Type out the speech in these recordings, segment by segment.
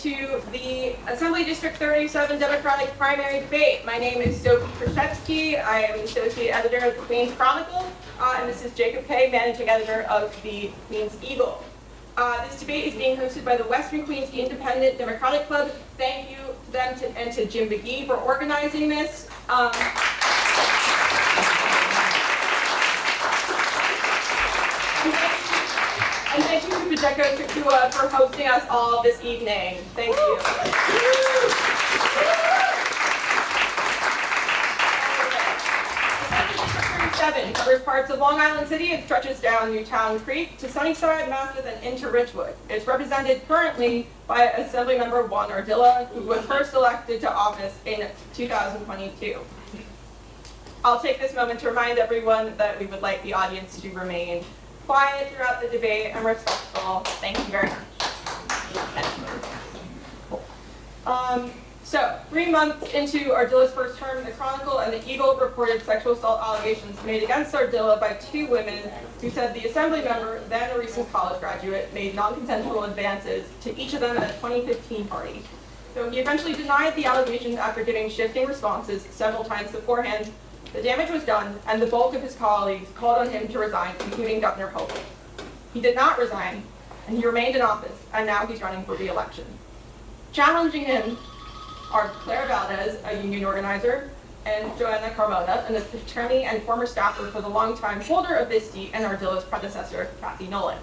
to the Assembly District 37 Democratic primary debate. My name is Sophie Krzyzewski. I am the Associate Editor of the Queens Chronicle, and this is Jacob Kay, Managing Editor of the Queens Eagle. This debate is being hosted by the Western Queens Independent Democratic Club. Thank you to them and to Jim McGee for organizing this. And thank you to Pacheco Chukua for hosting us all this evening. Thank you. District 37 covers parts of Long Island City and stretches down Newtown Creek to Sunnyside, Masseth, and into Ridgewood. It's represented currently by Assemblymember Juan Ardila, who was first elected to office in 2022. I'll take this moment to remind everyone that we would like the audience to remain quiet throughout the debate and respectful. Thank you very much. So, 3 months into Ardila's first term in the Chronicle, and the Eagle reported sexual assault allegations made against Ardila by 2 women who said the assembly member, then a recent college graduate, made non-consensual advances to each of them at a 2015 party. So he eventually denied the allegations after giving shifting responses several times beforehand. The damage was done, and the bulk of his colleagues called on him to resign, including Governor Hope. He did not resign, and he remained in office, and now he's running for re-election. Challenging him are Claire Valdez, a union organizer, and Johanna Carmona, an attorney and former staffer for the longtime holder of this seat and Ardila's predecessor, Kathy Nolan.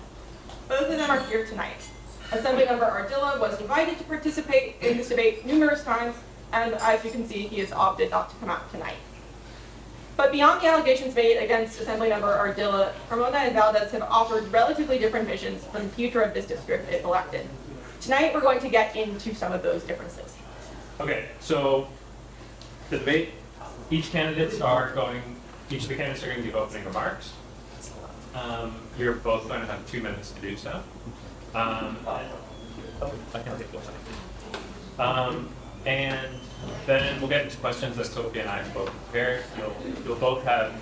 Both of them are here tonight. Assemblymember Ardila was invited to participate in this debate numerous times, and as you can see, he has opted not to come out tonight. But beyond the allegations made against Assemblymember Ardila, Carmona and Valdez have offered relatively different visions for the future of this district if elected. Tonight, we're going to get into some of those differences. Okay, so the debate, each of the candidates are going to give opening remarks. You're both going to have 2 minutes to do so. I can take those. And then we'll get into questions that Sophie and I have both prepared. You'll both have,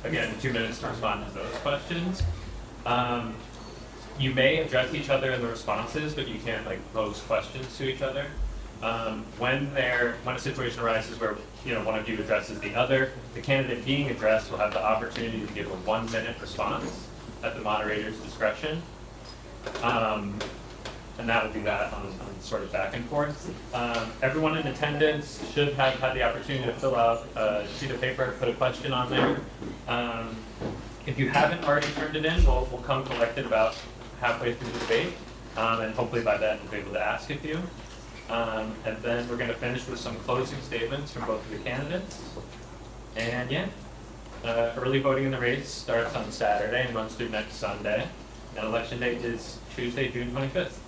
again, 2 minutes to respond to those questions. You may address each other in the responses, but you can't pose questions to each other. When a situation arises where one of you addresses the other, the candidate being addressed will have the opportunity to give a 1-minute response at the moderator's discretion. And that would be that on sort of back and forth. Everyone in attendance should have had the opportunity to fill out a sheet of paper, put a question on there. If you haven't already turned it in, we'll come collect it about halfway through the debate, and hopefully by then we'll be able to ask a few. And then we're going to finish with some closing statements from both of the candidates. And yeah, early voting in the race starts on Saturday and runs through next Sunday. And election date is Tuesday, June 25th.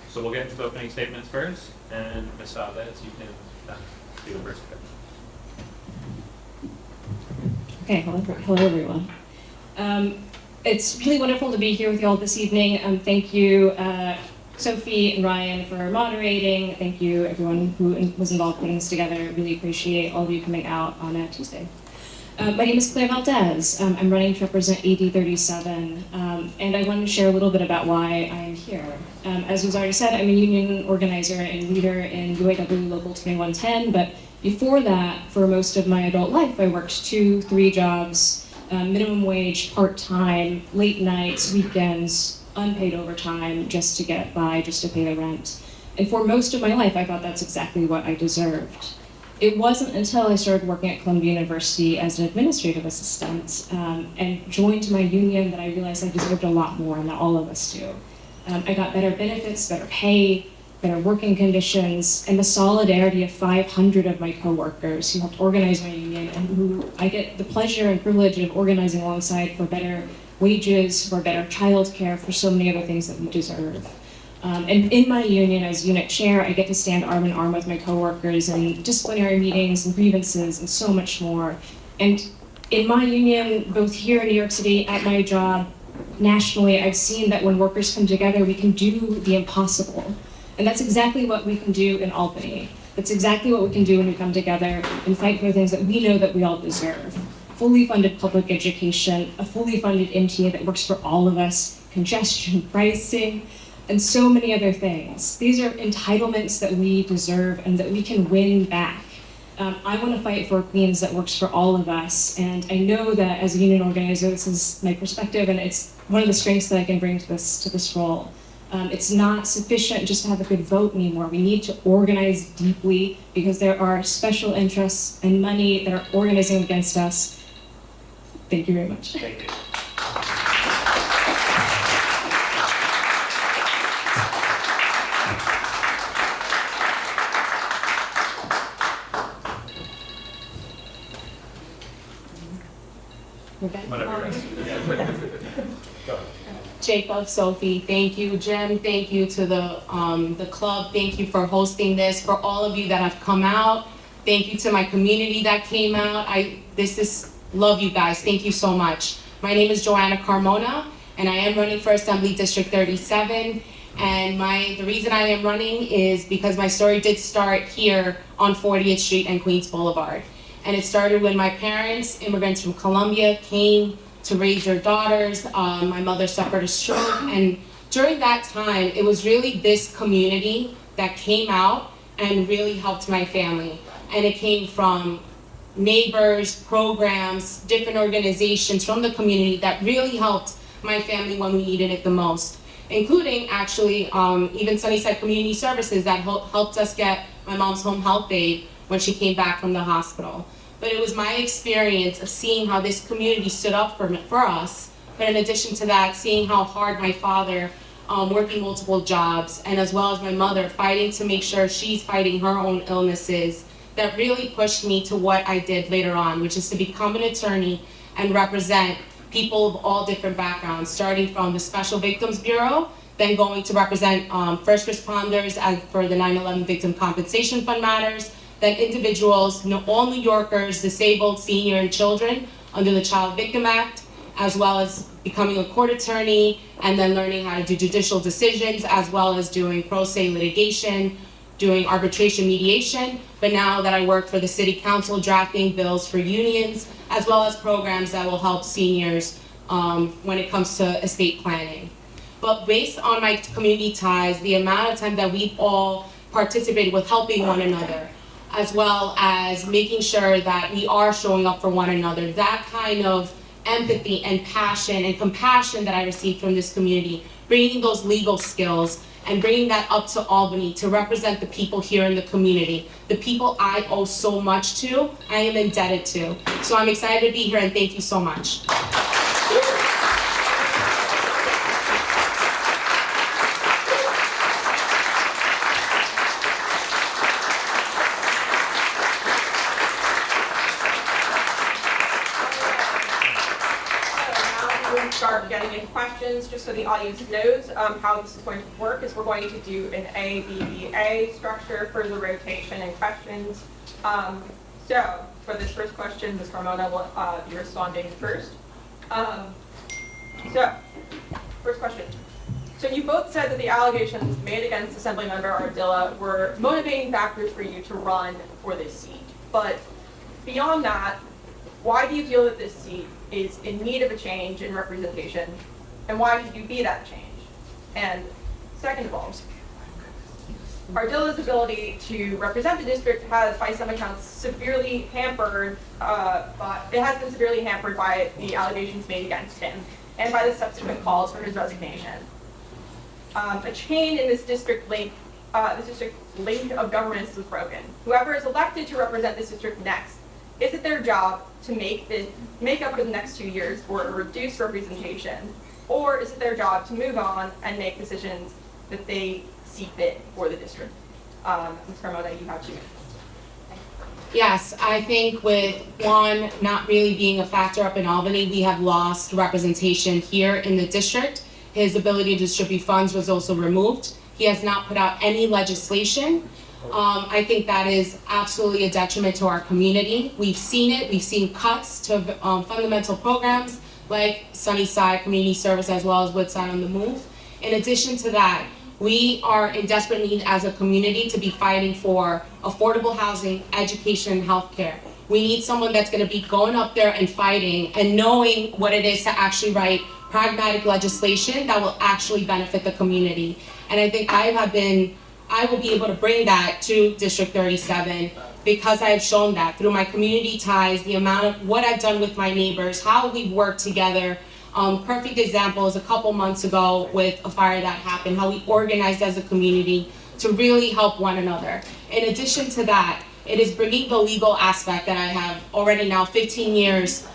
So we'll get into the opening statements first, and Ms. Valdez, you can do the first question. Okay, hello everyone. It's really wonderful to be here with you all this evening. Thank you, Sophie and Ryan, for moderating. Thank you, everyone who was involved putting this together. Really appreciate all of you coming out on a Tuesday. My name is Claire Valdez. I'm running to represent AD 37, and I wanted to share a little bit about why I am here. As was already said, I'm a union organizer and leader in UAW Local 2110, but before that, for most of my adult life, I worked 2-3 jobs, minimum wage, part-time, late nights, weekends, unpaid overtime, just to get by, just to pay the rent. And for most of my life, I thought that's exactly what I deserved. It wasn't until I started working at Columbia University as an administrative assistant and joined my union that I realized I deserved a lot more, and that all of us do. I got better benefits, better pay, better working conditions, and the solidarity of 500 of my coworkers who helped organize my union and who I get the pleasure and privilege of organizing alongside for better wages, for better childcare, for so many other things that we deserve. And in my union, as unit chair, I get to stand arm in arm with my coworkers in disciplinary meetings and grievances and so much more. And in my union, both here in New York City, at my job, nationally, I've seen that when workers come together, we can do the impossible. And that's exactly what we can do in Albany. That's exactly what we can do when we come together and fight for things that we know that we all deserve. Fully funded public education, a fully funded MTA that works for all of us, congestion pricing, and so many other things. These are entitlements that we deserve and that we can win back. I want to fight for Queens that works for all of us, and I know that as a union organizer, this is my perspective, and it's one of the strengths that I can bring to this role. It's not sufficient just to have a good vote anymore. We need to organize deeply because there are special interests and money that are organizing against us. Thank you very much. Thank you. Whatever. Go. Jacob, Sophie, thank you. Jim, thank you to the club. Thank you for hosting this. For all of you that have come out, thank you to my community that came out. Love you guys. Thank you so much. My name is Johanna Carmona, and I am running for Assembly District 37. And the reason I am running is because my story did start here on 40th Street and Queens Boulevard. And it started when my parents, immigrants from Colombia, came to raise their daughters. My mother suffered a stroke, and during that time, it was really this community that came out and really helped my family. And it came from neighbors, programs, different organizations from the community that really helped my family when we needed it the most, including actually even Sunnyside Community Services that helped us get my mom's home health aid when she came back from the hospital. But it was my experience of seeing how this community stood up for us, but in addition to that, seeing how hard my father, working multiple jobs, and as well as my mother fighting to make sure she's fighting her own illnesses, that really pushed me to what I did later on, which is to become an attorney and represent people of all different backgrounds, starting from the Special Victims Bureau, then going to represent first responders for the 9/11 Victim Compensation Fund matters, then individuals, all New Yorkers, disabled, senior, and children under the Child Victim Act, as well as becoming a court attorney, and then learning how to do judicial decisions, as well as doing pro se litigation, doing arbitration mediation. But now that I work for the City Council, drafting bills for unions, as well as programs that will help seniors when it comes to estate planning. But based on my community ties, the amount of time that we've all participated with helping one another, as well as making sure that we are showing up for one another, that kind of empathy and passion and compassion that I received from this community, bringing those legal skills and bringing that up to Albany to represent the people here in the community, the people I owe so much to, I am indebted to. So I'm excited to be here, and thank you so much. Start getting into questions, just so the audience knows how this is going to work. Is we're going to do an A, B, B, A structure for the rotation and questions. So for this first question, Ms. Carmona will be responding first. So first question. So you both said that the allegations made against Assemblymember Ardila were motivating factors for you to run for this seat. But beyond that, why do you feel that this seat is in need of a change in representation, and why should you be that change? And second of all, Ardila's ability to represent the district has, by some accounts, severely hampered. It has been severely hampered by the allegations made against him and by the subsequent calls for his resignation. A chain in this district link of governance was broken. Whoever is elected to represent this district next, is it their job to make up for the next 2 years for a reduced representation, or is it their job to move on and make decisions that they see fit for the district? Ms. Carmona, you have 2 minutes. Yes, I think with Juan not really being a factor up in Albany, we have lost representation here in the district. His ability to distribute funds was also removed. He has not put out any legislation. I think that is absolutely a detriment to our community. We've seen it. We've seen cuts to fundamental programs like Sunnyside Community Service as well as Woodside on the Move. In addition to that, we are in desperate need as a community to be fighting for affordable housing, education, and healthcare. We need someone that's going to be going up there and fighting and knowing what it is to actually write pragmatic legislation that will actually benefit the community. And I think I will be able to bring that to District 37 because I have shown that through my community ties, the amount of what I've done with my neighbors, how we've worked together. Perfect example is a couple months ago with a fire that happened, how we organized as a community to really help one another. In addition to that, it is bringing the legal aspect that I have already now 15 years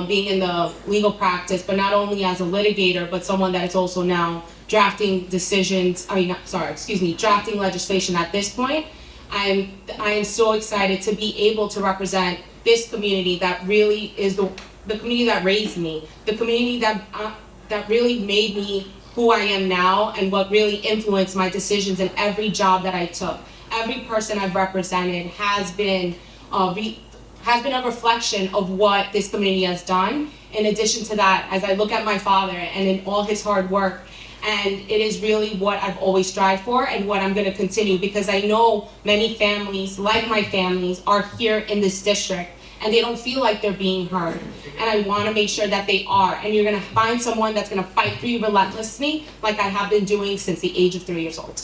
being in the legal practice, but not only as a litigator, but someone that is also now drafting drafting legislation at this point. I am so excited to be able to represent this community that really is the community that raised me, the community that really made me who I am now and what really influenced my decisions in every job that I took. Every person I've represented has been a reflection of what this community has done. In addition to that, as I look at my father and in all his hard work, and it is really what I've always strived for and what I'm going to continue, because I know many families, like my families, are here in this district and they don't feel like they're being heard. And I want to make sure that they are. And you're going to find someone that's going to fight for you relentlessly, like I have been doing since the age of 3 years old.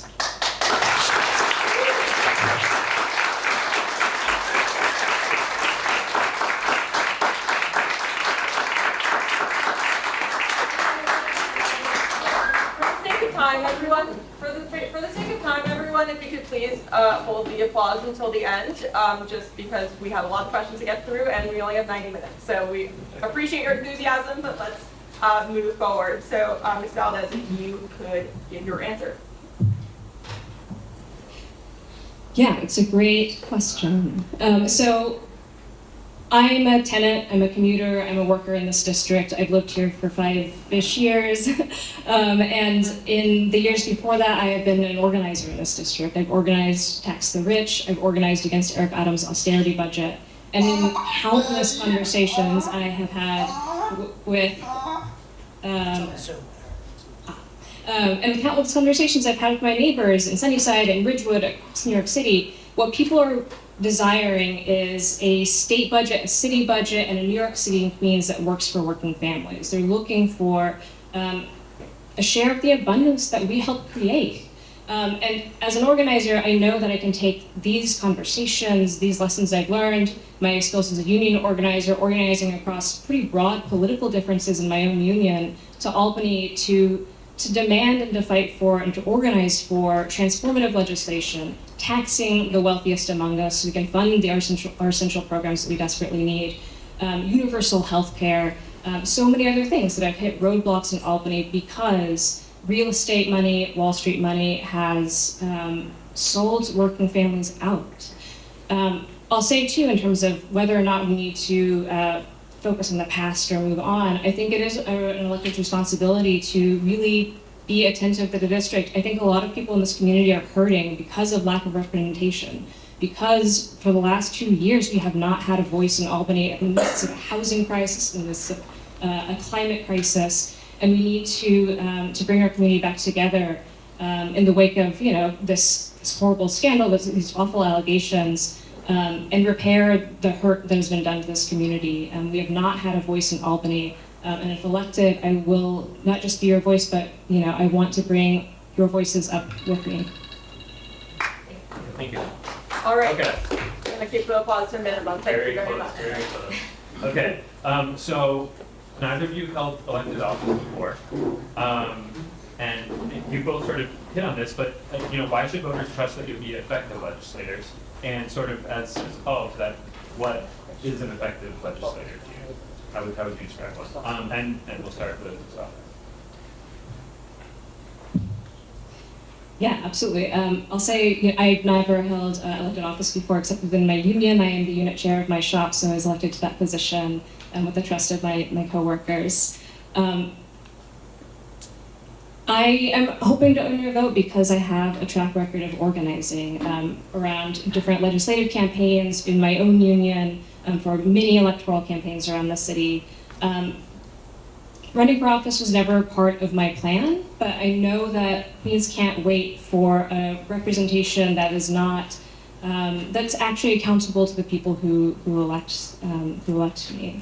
For the sake of time, everyone, if you could please hold the applause until the end, just because we have a lot of questions to get through and we only have 90 minutes. So we appreciate your enthusiasm, but let's move forward. So Ms. Valdez, if you could give your answer. Yeah, it's a great question. So I'm a tenant, I'm a commuter, I'm a worker in this district. I've lived here for 5-ish years. And in the years before that, I have been an organizer in this district. I've organized Tax the Rich, I've organized against Eric Adams' austerity budget. And in countless conversations I have had with my neighbors in Sunnyside and Ridgewood, across New York City, what people are desiring is a state budget, a city budget, and a New York City and Queens that works for working families. They're looking for a share of the abundance that we help create. And as an organizer, I know that I can take these conversations, these lessons I've learned, my skills as a union organizer, organizing across pretty broad political differences in my own union, to Albany to demand and to fight for and to organize for transformative legislation, taxing the wealthiest among us so we can fund our essential programs that we desperately need, universal health care, so many other things that have hit roadblocks in Albany because real estate money, Wall Street money has sold working families out. I'll say too, in terms of whether or not we need to focus on the past or move on, I think it is an elected's responsibility to really be attentive to the district. I think a lot of people in this community are hurting because of lack of representation, because for the last 2 years we have not had a voice in Albany in the midst of a housing crisis, in this a climate crisis, and we need to bring our community back together in the wake of this horrible scandal, these awful allegations. And repair the hurt that has been done to this community. We have not had a voice in Albany, and if elected, I will not just be your voice, but I want to bring your voices up with me. Thank you. All right. Okay. I'm gonna keep the applause to a minimum. Thank you very much. Very close. Okay. So neither of you held elected office before, and you both sort of hit on this, but why should voters trust that you'll be effective legislators? And sort of as a follow-up to that, what is an effective legislator to you? How would you describe one? And we'll start with this off. Yeah, absolutely. I'll say I've never held elected office before except within my union. I am the unit chair of my shop, so I was elected to that position with the trust of my coworkers. I am hoping to earn your vote because I have a track record of organizing around different legislative campaigns in my own union, for many electoral campaigns around the city. Running for office was never part of my plan, but I know that Queens can't wait for a representation that is not, that's actually accountable to the people who elect me.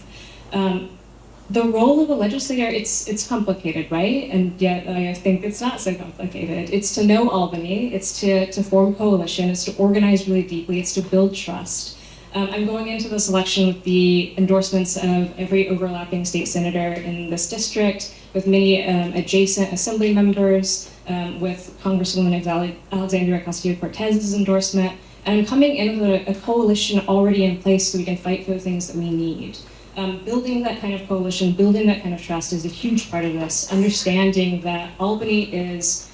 the role of a legislator, it's complicated, right? And yet I think it's not so complicated. It's to know Albany, it's to form coalition, it's to organize really deeply, it's to build trust. I'm going into this election with the endorsements of every overlapping state senator in this district, with many adjacent assembly members, with Congresswoman Alexandria Castillo-Cortez's endorsement. And I'm coming in with a coalition already in place so we can fight for the things that we need. Building that kind of coalition, building that kind of trust is a huge part of this. Understanding that Albany is,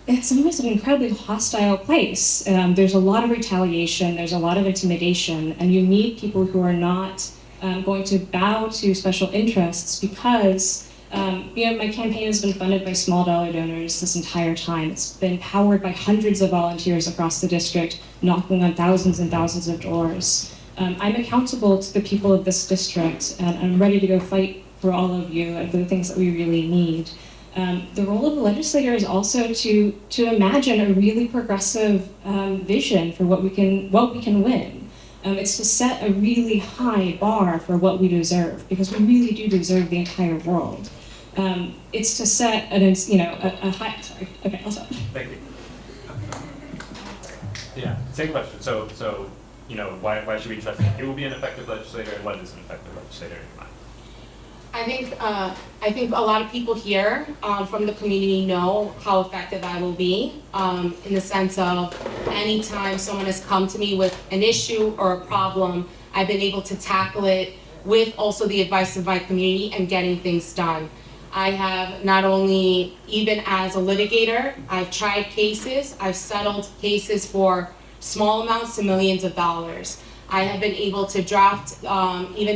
in some ways, an incredibly hostile place. There's a lot of retaliation, there's a lot of intimidation, and you need people who are not going to bow to special interests because my campaign has been funded by small dollar donors this entire time. It's been powered by hundreds of volunteers across the district, knocking on thousands and thousands of doors. I'm accountable to the people of this district, and I'm ready to go fight for all of you and for the things that we really need. The role of the legislator is also to imagine a really progressive vision for what we can win. It's to set a really high bar for what we deserve, because we really do deserve the entire world. It's to set a high. Sorry. Okay, I'll stop. Thank you. Yeah, same question. So why should we trust that you will be an effective legislator, and what is an effective legislator in your mind? I think a lot of people here from the community know how effective I will be in the sense of anytime someone has come to me with an issue or a problem, I've been able to tackle it with also the advice of my community and getting things done. I have not only, even as a litigator, I've tried cases, I've settled cases for small amounts to millions of dollars. I have been able to draft, even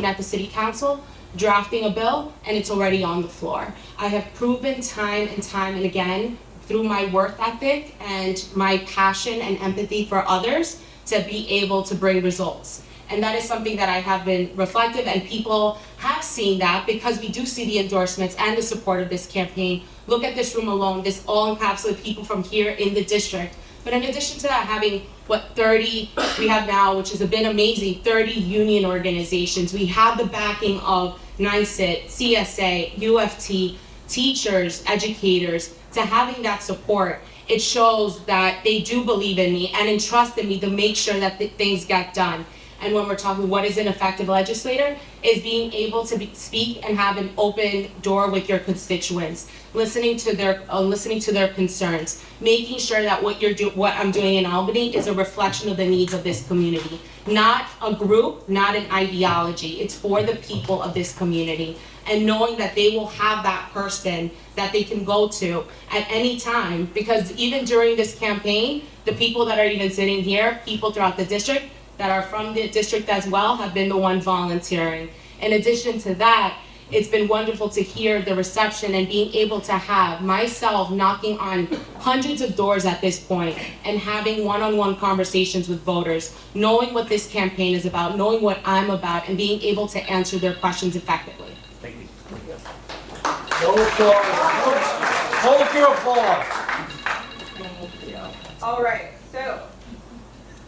at the city council, drafting a bill, and it's already on the floor. I have proven time and again, through my work ethic and my passion and empathy for others, to be able to bring results. And that is something that I have been reflective, and people have seen that because we do see the endorsements and the support of this campaign. Look at this room alone, this all encapsulated people from here in the district. But in addition to that, having 30 we have now, which has been amazing, 30 union organizations. We have the backing of NYSIT, CSA, UFT, teachers, educators, to having that support. It shows that they do believe in me and entrust in me to make sure that things get done. And when we're talking what is an effective legislator, is being able to speak and have an open door with your constituents, listening to their concerns, making sure that what I'm doing in Albany is a reflection of the needs of this community, not a group, not an ideology. It's for the people of this community, and knowing that they will have that person that they can go to at any time, because even during this campaign, the people that are even sitting here, people throughout the district that are from the district as well, have been the one volunteering. In addition to that, it's been wonderful to hear the reception and being able to have myself knocking on hundreds of doors at this point and having one-on-one conversations with voters, knowing what this campaign is about, knowing what I'm about, and being able to answer their questions effectively. Thank you. No applause. Hold your applause. All right, so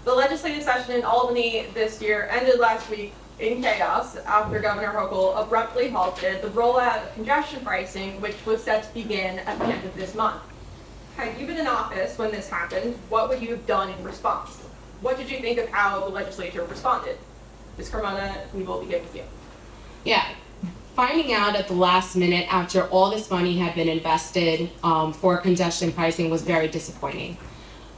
the legislative session in Albany this year ended last week in chaos after Governor Hochul abruptly halted the rollout of congestion pricing, which was set to begin at the end of this month. Had you been in office when this happened, what would you have done in response? What did you think of how the legislature responded? Ms. Carmona, we will begin with you. Yeah, finding out at the last minute after all this money had been invested for congestion pricing was very disappointing.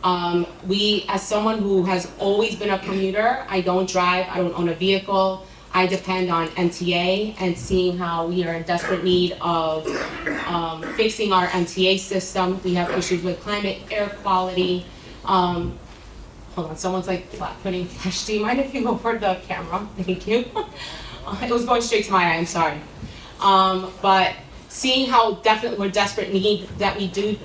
As someone who has always been a commuter, I don't drive, I don't own a vehicle, I depend on MTA, and seeing how we are in desperate need of fixing our MTA system. We have issues with climate, air quality. Hold on, someone's like putting flash. Do you mind if you lower the camera? Thank you. It was going straight to my eye, I'm sorry. But seeing how definitely we're desperate need that we do,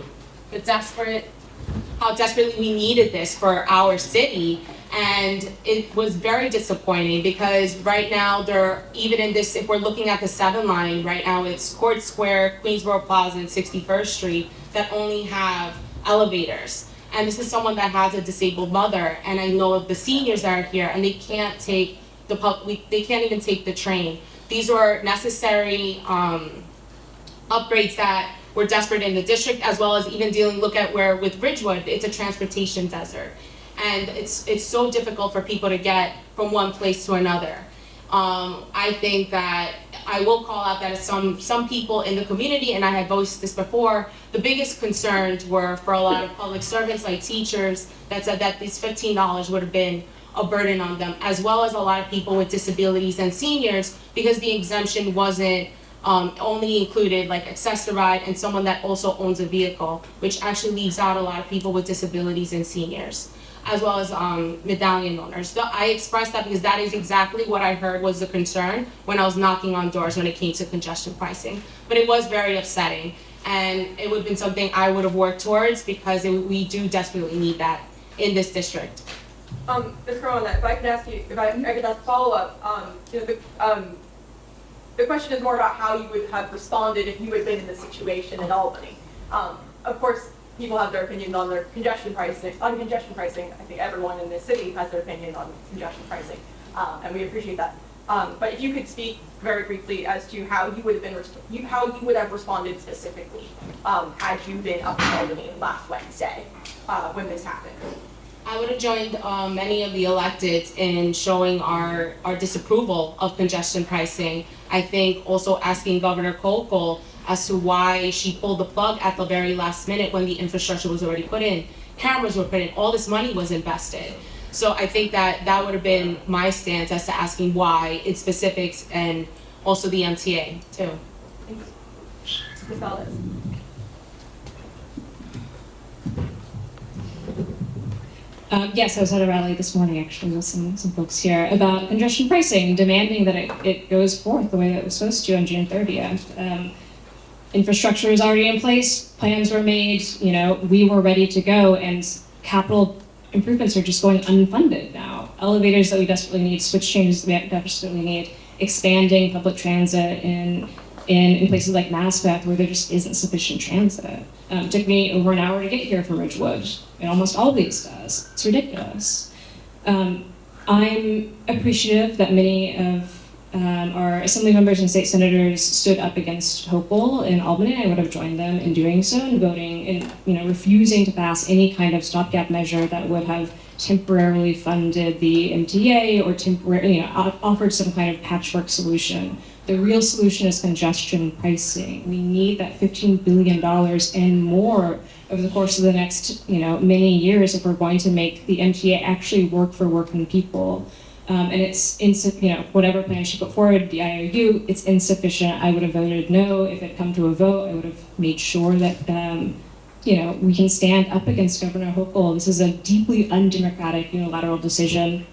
how desperately we needed this for our city, and it was very disappointing because right now even in this, if we're looking at the 7 line, right now it's Court Square, Queensboro Plaza, and 61st Street that only have elevators. And this is someone that has a disabled mother, and I know the seniors that are here, and they can't take they can't even take the train. these were necessary upgrades that were desperate in the district, as well as even look at where with Ridgewood, it's a transportation desert. And it's so difficult for people to get from one place to another. I think that I will call out that some people in the community, and I had voiced this before, the biggest concerns were for a lot of public servants like teachers that said that these $15 would have been a burden on them, as well as a lot of people with disabilities and seniors, because the exemption wasn't only included like access to ride and someone that also owns a vehicle, which actually leaves out a lot of people with disabilities and seniors, as well as medallion owners. So I expressed that because that is exactly what I heard was the concern when I was knocking on doors when it came to congestion pricing. But it was very upsetting, and it would have been something I would have worked towards because we do desperately need that in this district. Ms. Carmona, if I could ask you, if I could ask follow up, the question is more about how you would have responded if you had been in this situation in Albany. Of course, people have their opinion on their congestion pricing. On congestion pricing, I think everyone in this city has their opinion on congestion pricing, and we appreciate that. But if you could speak very briefly as to how you would have been, how you would have responded specifically had you been up in Albany last Wednesday when this happened. I would have joined many of the electeds in showing our disapproval of congestion pricing. I think also asking Governor Chronicle as to why she pulled the plug at the very last minute when the infrastructure was already put in. Cameras were put in, all this money was invested. So I think that would have been my stance as to asking why in specifics, and also the MTA too. Thanks. Ms. Valdez. Yes, I was at a rally this morning actually with some folks here about congestion pricing, demanding that it goes forth the way that it was supposed to on June 30th. Infrastructure is already in place, plans were made, we were ready to go, and capital improvements are just going unfunded now. Elevators that we desperately need, switch changes that we desperately need, expanding public transit in places like Maspeth where there just isn't sufficient transit. It took me over an hour to get here from Ridgewood, and almost all these does. It's ridiculous. I'm appreciative that many of our assembly members and state senators stood up against Hochul in Albany. I would have joined them in doing so and voting and refusing to pass any kind of stopgap measure that would have temporarily funded the MTA or temporarily offered some kind of patchwork solution. The real solution is congestion pricing. We need that $15 billion and more over the course of the next many years if we're going to make the MTA actually work for working people. And it's whatever plan she put forward, the IOU, it's insufficient. I would have voted no. If it come to a vote, I would have made sure that we can stand up against Governor Hochul. This is a deeply undemocratic unilateral decision.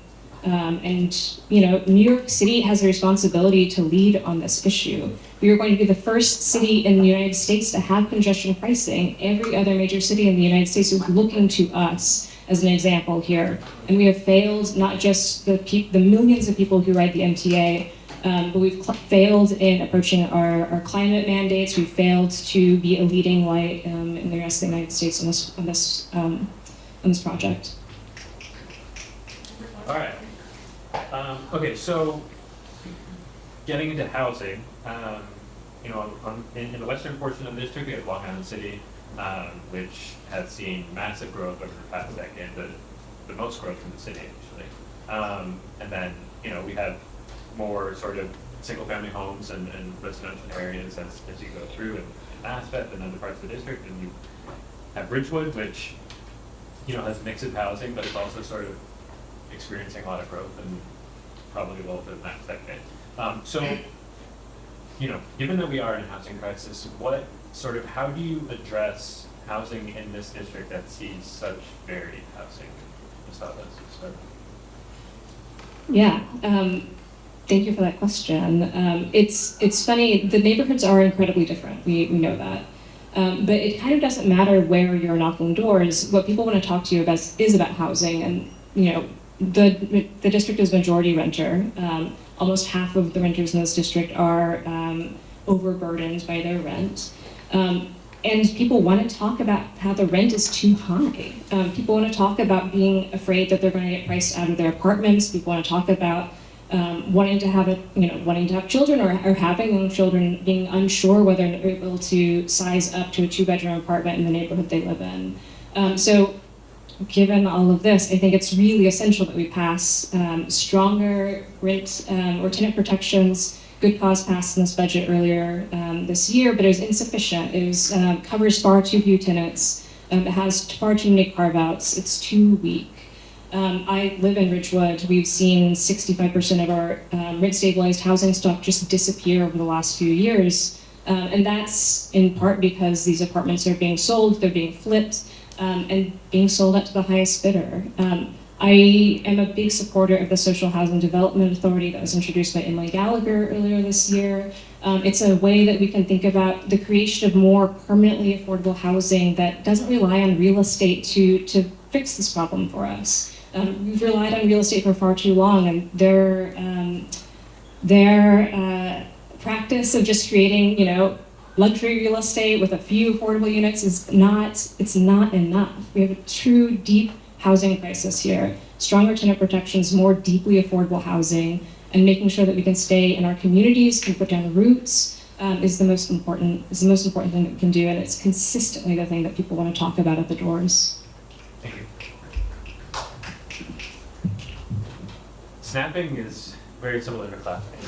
And New York City has a responsibility to lead on this issue. We are going to be the first city in the United States to have congestion pricing. Every other major city in the United States is looking to us as an example here. And we have failed not just the millions of people who ride the MTA, but we've failed in approaching our climate mandates. We've failed to be a leading light in the rest of the United States on this project. All right. Okay, so getting into housing, in the western portion of the district, we have Long Island City, which has seen massive growth over the past decade, the most growth in the city, actually. And then, we have more sort of single-family homes and residential areas as you go through in Maspeth and other parts of the district. And you have Ridgewood, which, has a mix of housing, but it's also sort of experiencing a lot of growth and probably will for the next decade. So, given that we are in a housing crisis, how do you address housing in this district that sees such varied housing? Yeah, thank you for that question. It's funny, the neighborhoods are incredibly different, we know that. But it kind of doesn't matter where you're knocking doors. What people want to talk to you about is about housing, and the district is majority renter. Almost half of the renters in this district are overburdened by their rent. And people want to talk about how the rent is too high. People want to talk about being afraid that they're going to get priced out of their apartments. People want to talk about wanting to have children or having young children, being unsure whether they're able to size up to a 2-bedroom apartment in the neighborhood they live in. So given all of this, I think it's really essential that we pass stronger rent or tenant protections. Good cause passed in this budget earlier this year, but it was insufficient. It covers far too few tenants. It has far too many carve-outs. It's too weak. I live in Ridgewood. We've seen 65% of our rent-stabilized housing stock just disappear over the last few years. And that's in part because these apartments are being sold, they're being flipped, and being sold out to the highest bidder. I am a big supporter of the Social Housing Development Authority that was introduced by Emily Gallagher earlier this year. It's a way that we can think about the creation of more permanently affordable housing that doesn't rely on real estate to fix this problem for us. We've relied on real estate for far too long, and their practice of just creating, luxury real estate with a few affordable units it's not enough. We have a true deep housing crisis here. Stronger tenant protections, more deeply affordable housing, and making sure that we can stay in our communities, can put down roots, is the most important thing that we can do, and it's consistently the thing that people want to talk about at the doors. Thank you. Snapping is very similar to clapping.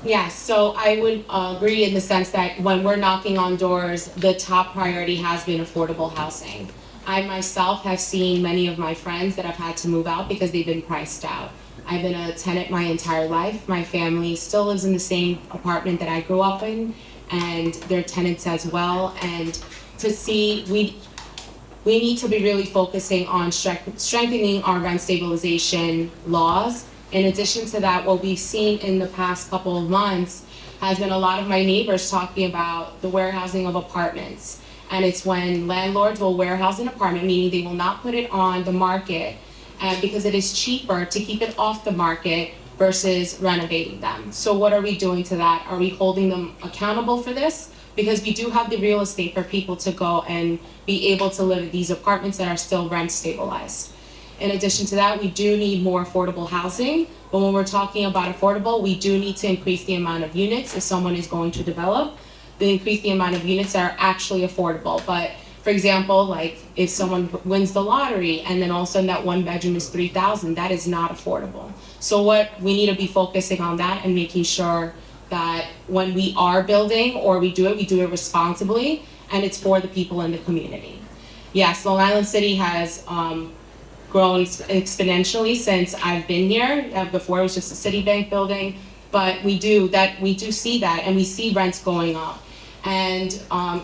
Yes, so I would agree in the sense that when we're knocking on doors, the top priority has been affordable housing. I myself have seen many of my friends that have had to move out because they've been priced out. I've been a tenant my entire life. My family still lives in the same apartment that I grew up in, and they're tenants as well. And to see, we need to be really focusing on strengthening our rent stabilization laws. In addition to that, what we've seen in the past couple of months has been a lot of my neighbors talking about the warehousing of apartments. And it's when landlords will warehouse an apartment, meaning they will not put it on the market because it is cheaper to keep it off the market versus renovating them. So what are we doing to that? Are we holding them accountable for this? Because we do have the real estate for people to go and be able to live in these apartments that are still rent stabilized. In addition to that, we do need more affordable housing, but when we're talking about affordable, we do need to increase the amount of units if someone is going to develop, increase the amount of units that are actually affordable. But for example, like if someone wins the lottery and then all of a sudden that 1 bedroom is $3,000, that is not affordable. So what we need to be focusing on that and making sure that when we are building or we do it responsibly and it's for the people in the community. Yes, Long Island City has grown exponentially since I've been here. Before it was just a Citibank building, but we do see that, and we see rents going up. And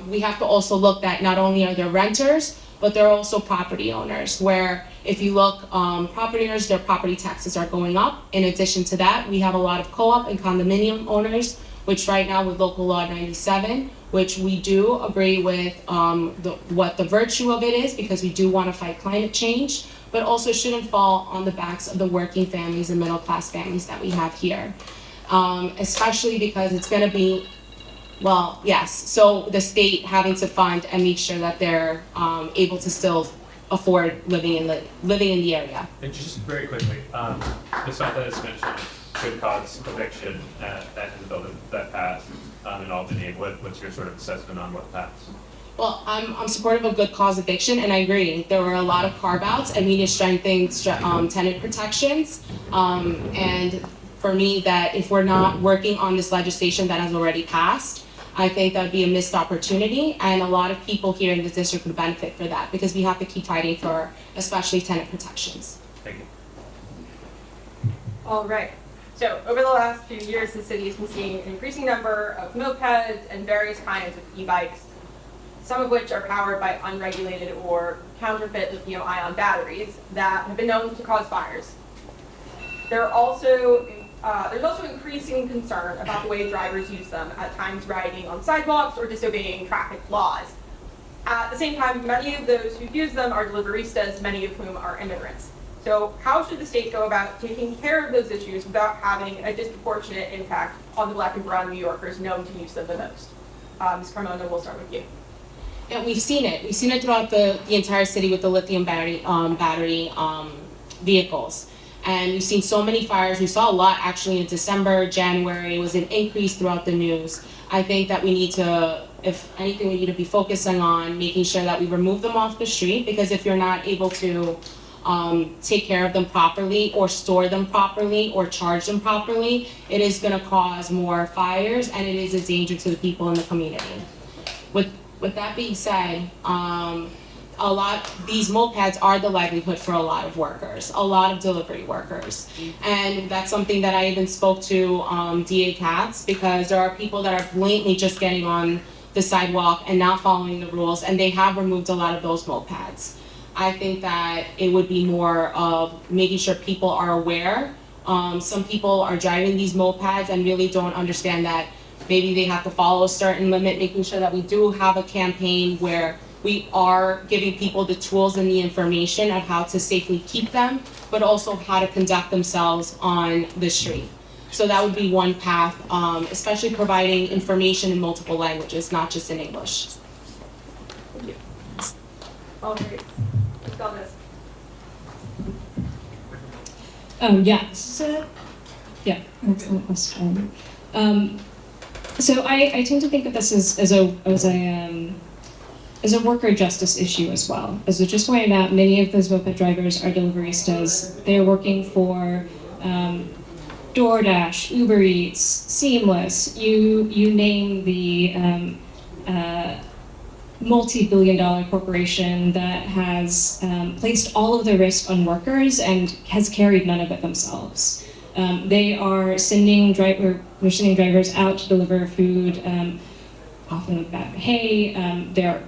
we have to also look that not only are there renters, but there are also property owners, where if you look, property owners, their property taxes are going up. In addition to that, we have a lot of co-op and condominium owners, which right now with Local Law 97, which we do agree with what the virtue of it is, because we do want to fight climate change, but also shouldn't fall on the backs of the working families and middle class families that we have here. Especially because it's going to be, well, yes, so the state having to fund and make sure that they're able to still afford living in the area. And just very quickly, despite that it's mentioned good cause eviction in the building that passed in Albany, what's your sort of assessment on what passed? Well, I'm supportive of good cause eviction, and I agree. There were a lot of carve-outs, and we need to strengthen tenant protections. And for me, that if we're not working on this legislation that has already passed, I think that would be a missed opportunity, and a lot of people here in this district would benefit for that, because we have to keep fighting for especially tenant protections. Thank you. All right. So over the last few years, the city has been seeing an increasing number of mopeds and various kinds of e-bikes, some of which are powered by unregulated or counterfeit lithium-ion batteries that have been known to cause fires. There's also increasing concern about the way drivers use them, at times riding on sidewalks or disobeying traffic laws. At the same time, many of those who use them are deliveristas, many of whom are immigrants. So how should the state go about taking care of those issues without having a disproportionate impact on the Black and brown New Yorkers known to use them the most? Ms. Carmona, we'll start with you. Yeah, we've seen it. We've seen it throughout the entire city with the lithium battery vehicles. And we've seen so many fires. We saw a lot actually in December, January. It was an increase throughout the news. I think that we need to, if anything, we need to be focusing on making sure that we remove them off the street, because if you're not able to take care of them properly or store them properly or charge them properly, it is going to cause more fires, and it is a danger to the people in the community. With that being said, these mopeds are the livelihood for a lot of workers, a lot of delivery workers. And that's something that I even spoke to DA Katz, because there are people that are blatantly just getting on the sidewalk and not following the rules, and they have removed a lot of those mopeds. I think that it would be more of making sure people are aware. Some people are driving these mopeds and really don't understand that maybe they have to follow a certain limit, making sure that we do have a campaign where we are giving people the tools and the information of how to safely keep them, but also how to conduct themselves on the street. So that would be one path, especially providing information in multiple languages, not just in English. All right. Valdez. Yeah, this is yeah, excellent question. So I tend to think of this as a worker justice issue as well. As was just pointed out, many of those moped drivers are deliveristas. They're working for DoorDash, Uber Eats, Seamless. You name the multi-billion-dollar corporation that has placed all of the risk on workers and has carried none of it themselves. They are sending drivers out to deliver food, often with bad pay. They're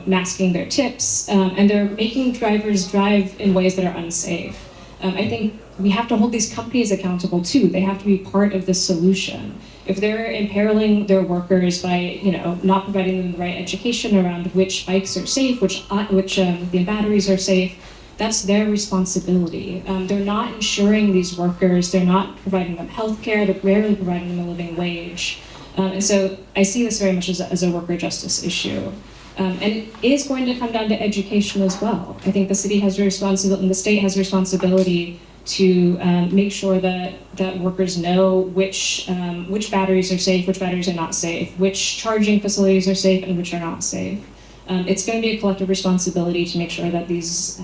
masking their tips, and they're making drivers drive in ways that are unsafe. I think we have to hold these companies accountable too. They have to be part of the solution. If they're imperiling their workers by, not providing them the right education around which bikes are safe, which lithium batteries are safe, that's their responsibility. They're not insuring these workers. They're not providing them health care. They're rarely providing them a living wage. And so I see this very much as a worker justice issue. And it is going to come down to education as well. I think the city has a responsibility, and the state has a responsibility to make sure that workers know which batteries are safe, which batteries are not safe, which charging facilities are safe and which are not safe. It's going to be a collective responsibility to make sure that these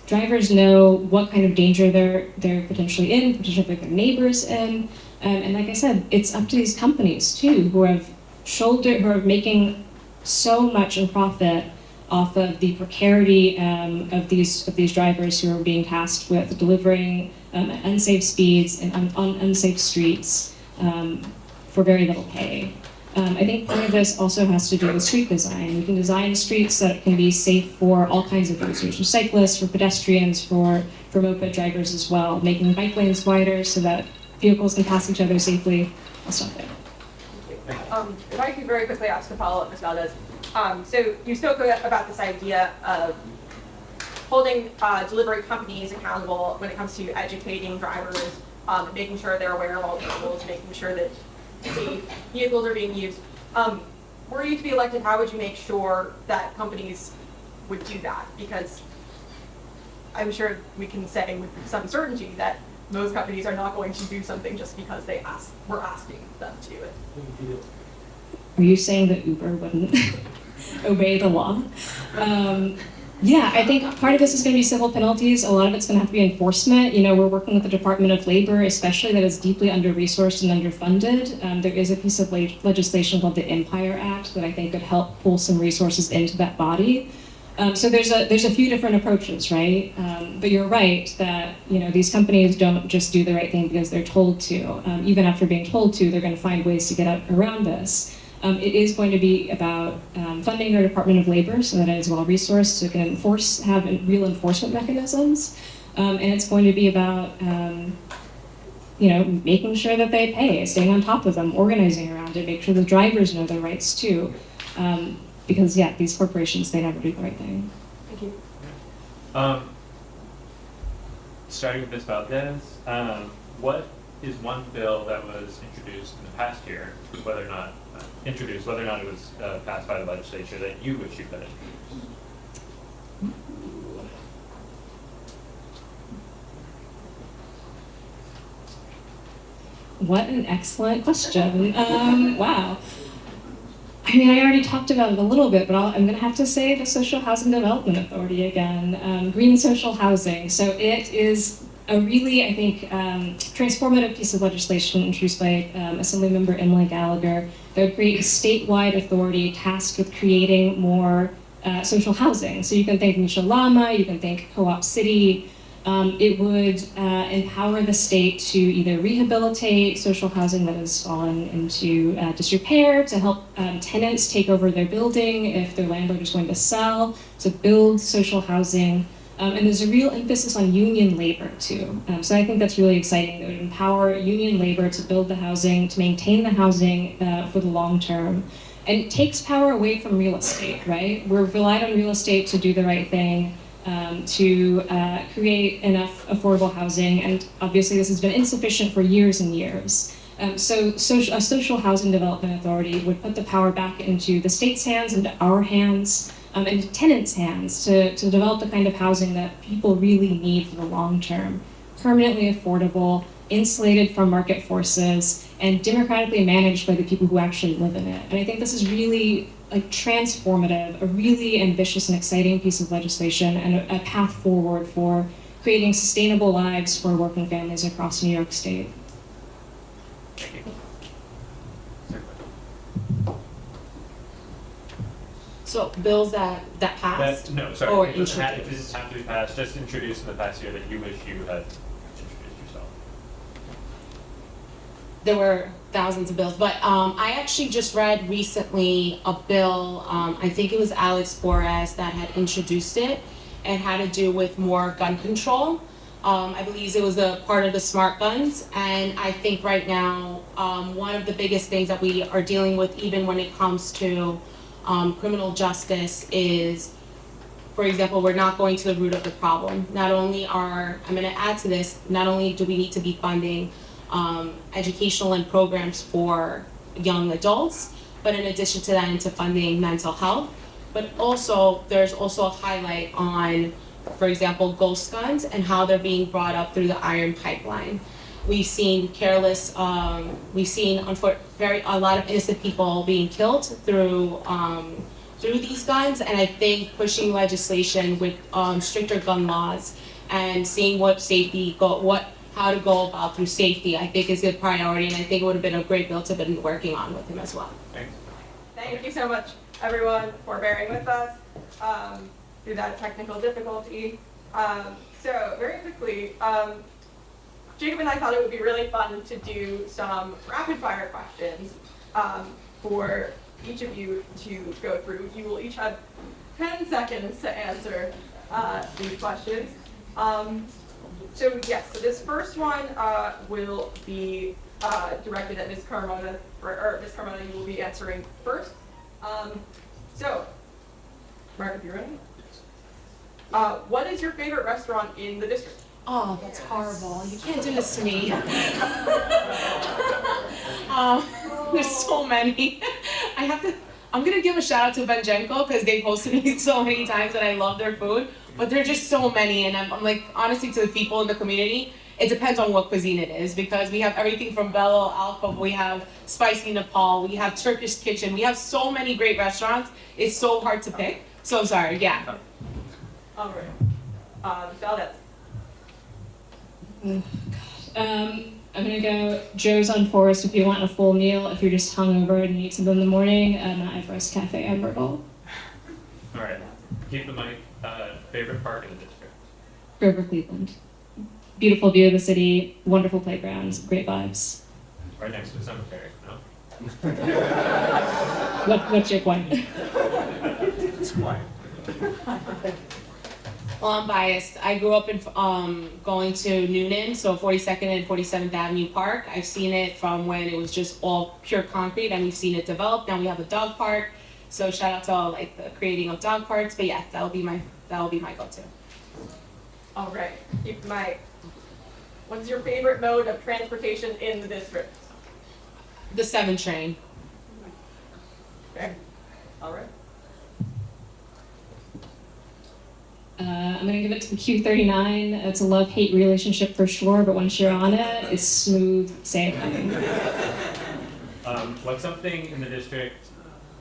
drivers know what kind of danger they're potentially in, potentially their neighbors in. And like I said, it's up to these companies too, who are making so much in profit off of the precarity of these drivers who are being tasked with delivering at unsafe speeds and on unsafe streets for very little pay. I think part of this also has to do with street design. We can design streets that can be safe for all kinds of users, for cyclists, for pedestrians, for moped drivers as well, making bike lanes wider so that vehicles can pass each other safely. I'll stop there. If I could very quickly ask a follow-up, Ms. Valdez. So you spoke about this idea of holding delivery companies accountable when it comes to educating drivers, making sure they're aware of all the rules, making sure that safe vehicles are being used. Were you to be elected, how would you make sure that companies would do that? Because I'm sure we can say with some certainty that most companies are not going to do something just because we're asking them to do it. Are you saying that Uber wouldn't obey the law? Yeah, I think part of this is going to be civil penalties. A lot of it's going to have to be enforcement. We're working with the Department of Labor, especially that is deeply under-resourced and underfunded. There is a piece of legislation called the Empire Act that I think could help pull some resources into that body. So there's a few different approaches, right? But you're right that these companies don't just do the right thing because they're told to. Even after being told to, they're going to find ways to get around this. It is going to be about funding our Department of Labor so that it is well-resourced, so it can have real enforcement mechanisms. And it's going to be about making sure that they pay, staying on top of them, organizing around it, make sure the drivers know their rights too. Because these corporations, they never do the right thing. Thank you. Starting with Ms. Valdez, what is one bill that was introduced in the past year, whether or not it was passed by the legislature, that you wish you could introduce? What an excellent question. Wow. I mean, I already talked about it a little bit, but I'm going to have to say the Social Housing Development Authority again, green social housing. So it is a really, I think, transformative piece of legislation introduced by Assemblymember Emily Gallagher that would create a statewide authority tasked with creating more social housing. So you can think Misha Lama, you can think Co-op City. It would empower the state to either rehabilitate social housing that has fallen into disrepair, to help tenants take over their building if their landlord is going to sell, to build social housing. And there's a real emphasis on union labor too. So I think that's really exciting. It would empower union labor to build the housing, to maintain the housing for the long term. And it takes power away from real estate, right? We're relied on real estate to do the right thing. To create enough affordable housing, and obviously this has been insufficient for years and years. So a social housing development authority would put the power back into the state's hands, into our hands, into tenants' hands to develop the kind of housing that people really need for the long term. Permanently affordable, insulated from market forces, and democratically managed by the people who actually live in it. And I think this is really transformative, a really ambitious and exciting piece of legislation and a path forward for creating sustainable lives for working families across New York State. Thank you. So bills that passed? No, sorry. Or It didn't have introduced? to be passed, just introduced in the past year that you wish you had introduced yourself. There were thousands of bills, but I actually just read recently a bill, I think it was Alex Flores that had introduced it, and had to do with more gun control. I believe it was a part of the smart guns, and I think right now, one of the biggest things that we are dealing with, even when it comes to criminal justice, is, for example, we're not going to the root of the problem. I'm gonna add to this, not only do we need to be funding educational and programs for young adults, but in addition to that, into funding mental health. But also, there's also a highlight on, for example, ghost guns and how they're being brought up through the iron pipeline. We've seen a lot of innocent people being killed through these guns, and I think pushing legislation with stricter gun laws and seeing how to go about through safety, I think is a priority, and I think it would have been a great bill to have been working on with him as well. Thanks. Thank you so much, everyone, for bearing with us through that technical difficulty. So very quickly, Jacob and I thought it would be really fun to do some rapid fire questions for each of you to go through. You will each have 10 seconds to answer these questions. So this first one will be directed at Ms. Carmona, or Ms. Carmona, you will be answering first. So, Mark, if you're ready. What is your favorite restaurant in the district? Oh, that's horrible. You can't do this to me. There's so many. I'm gonna give a shout out to Vanjenko because they hosted me so many times and I love their food, but there are just so many, and I'm like, honestly, to the people in the community, it depends on what cuisine it is, because we have everything from Belo Alpha, we have Spicy Nepal, we have Turkish Kitchen, we have so many great restaurants, it's so hard to pick. So I'm sorry, yeah. All right. Valdez. I'm gonna go Joe's on Forest if you want a full meal. If you're just hungover and you need something in the morning, Everest Cafe Amberville. All right. Keep the mic. Favorite park in the district? Grover Cleveland. Beautiful view of the city, wonderful playgrounds, great vibes. Right next to the cemetery, no? What's your point? It's quiet. Well, I'm biased. I grew up in going to Noonan, so 42nd and 47th Avenue Park. I've seen it from when it was just all pure concrete, and we've seen it develop. Now we have a dog park, so shout out to all like the creating of dog parks. But yeah, that'll be my go-to. All right. Keep the mic. What's your favorite mode of transportation in the district? The 7 train. Okay. All right. I'm gonna give it to the Q39. It's a love-hate relationship for sure, but once you're on it, it's smooth sailing. What's something in the district